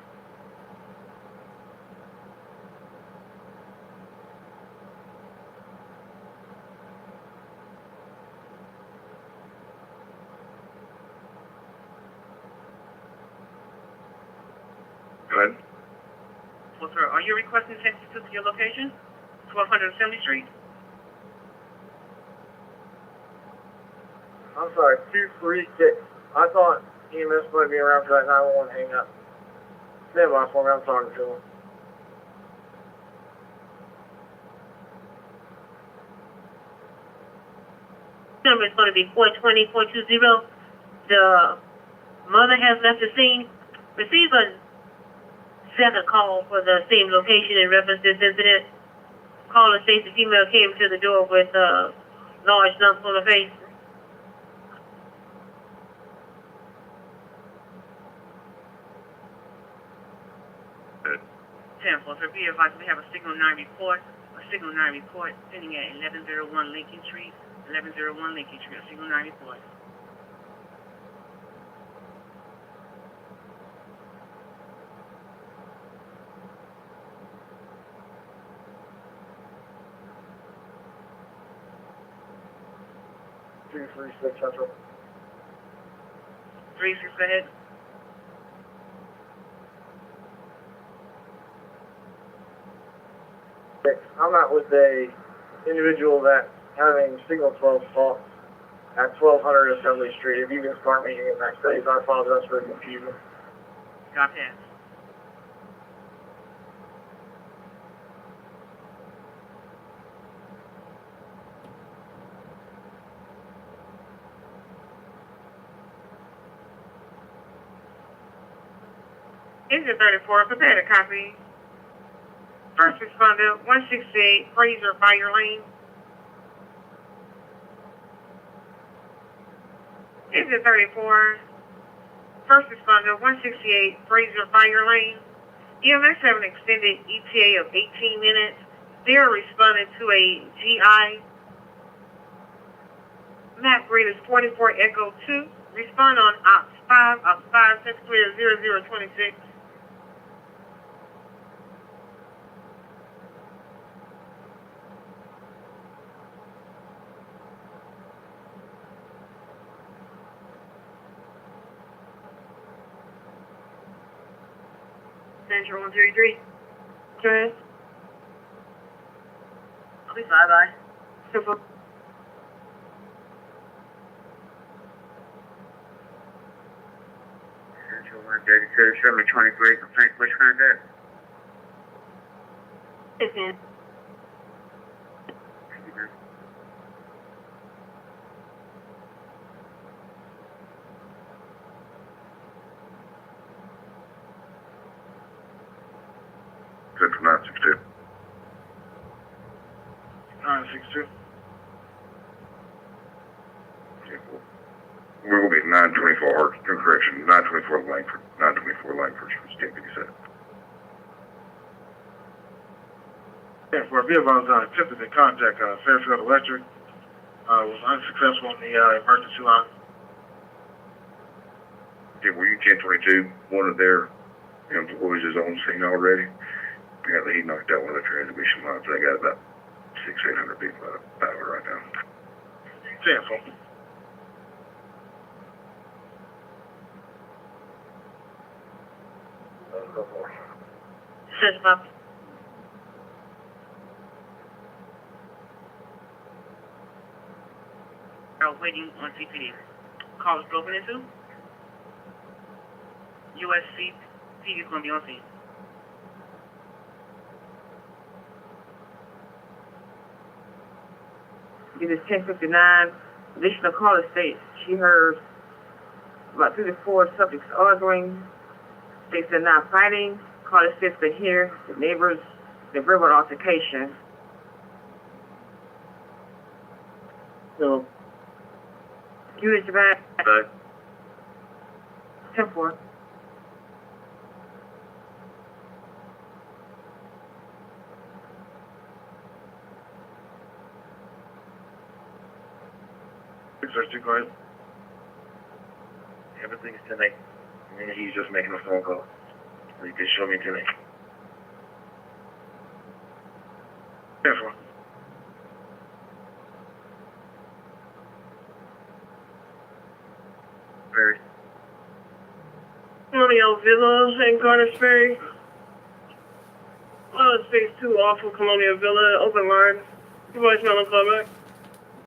Go ahead. Well, sir, are you requesting 1052 to your location? 1200 Assembly Street? I'm sorry, 236. I thought EMS might be around for that 911 hang up. Stand by for me, I'm talking to him. Number is going to be 420-420. The mother has left the scene. Receive a second call for the same location in reference to this incident. Caller states the female came to the door with large lumps on her face. Sir, be advised we have a signal 9 report. A signal 9 report sitting at 1101 Lincoln Street. 1101 Lincoln Street. A signal 9 report. Two, 3, 6 Central. 36 ahead. I'm out with a individual that having signal 12 fault at 1200 Assembly Street. If you can start me in that space, I apologize for the confusion. Got that. Engine 34, prepare to copy. First responder, 168, Fraser Fire Lane. Engine 34, first responder, 168, Fraser Fire Lane. EMS have an extended ETA of 18 minutes. They are responding to a GI. Map grid is 44 Echo 2. Respond on Ops 5, Ops 5, 6 clear 0026. Central 133. Go ahead. I'll be bye-bye. Super. Central 132, show me 23, complaint, which contact? Yes, ma'am. Central 962. 962. We're going to be 924 Hart, correction, 924 Langford, 924 Langford, State 57. Yeah, for a vehicle attempted to contact Fairfield Electric, was unsuccessful on the emergency line. Yeah, were you 1022? One of their employees is on scene already. Apparently he knocked out one of the transmission lines. They got about 600-800 people out of power right now. 10-4. Go for it. Central Pop. I was waiting on CPD. Call was broken into. USC PD is going to be on scene. It is 10:59. Additional caller states she heard about 3 to 4 subjects arguing. States they're not fighting. Caller states they hear the neighbors, the verbal altercation. So, You is your back. Back. 10-4. Search 2, go ahead. Everything's 10-8. And he's just making a phone call. He can show me 10-8. 10-4. Very. Colonial Villa in Garner Ferry. Phase 2 off of Colonial Villa, open line. Your voicemail will call back.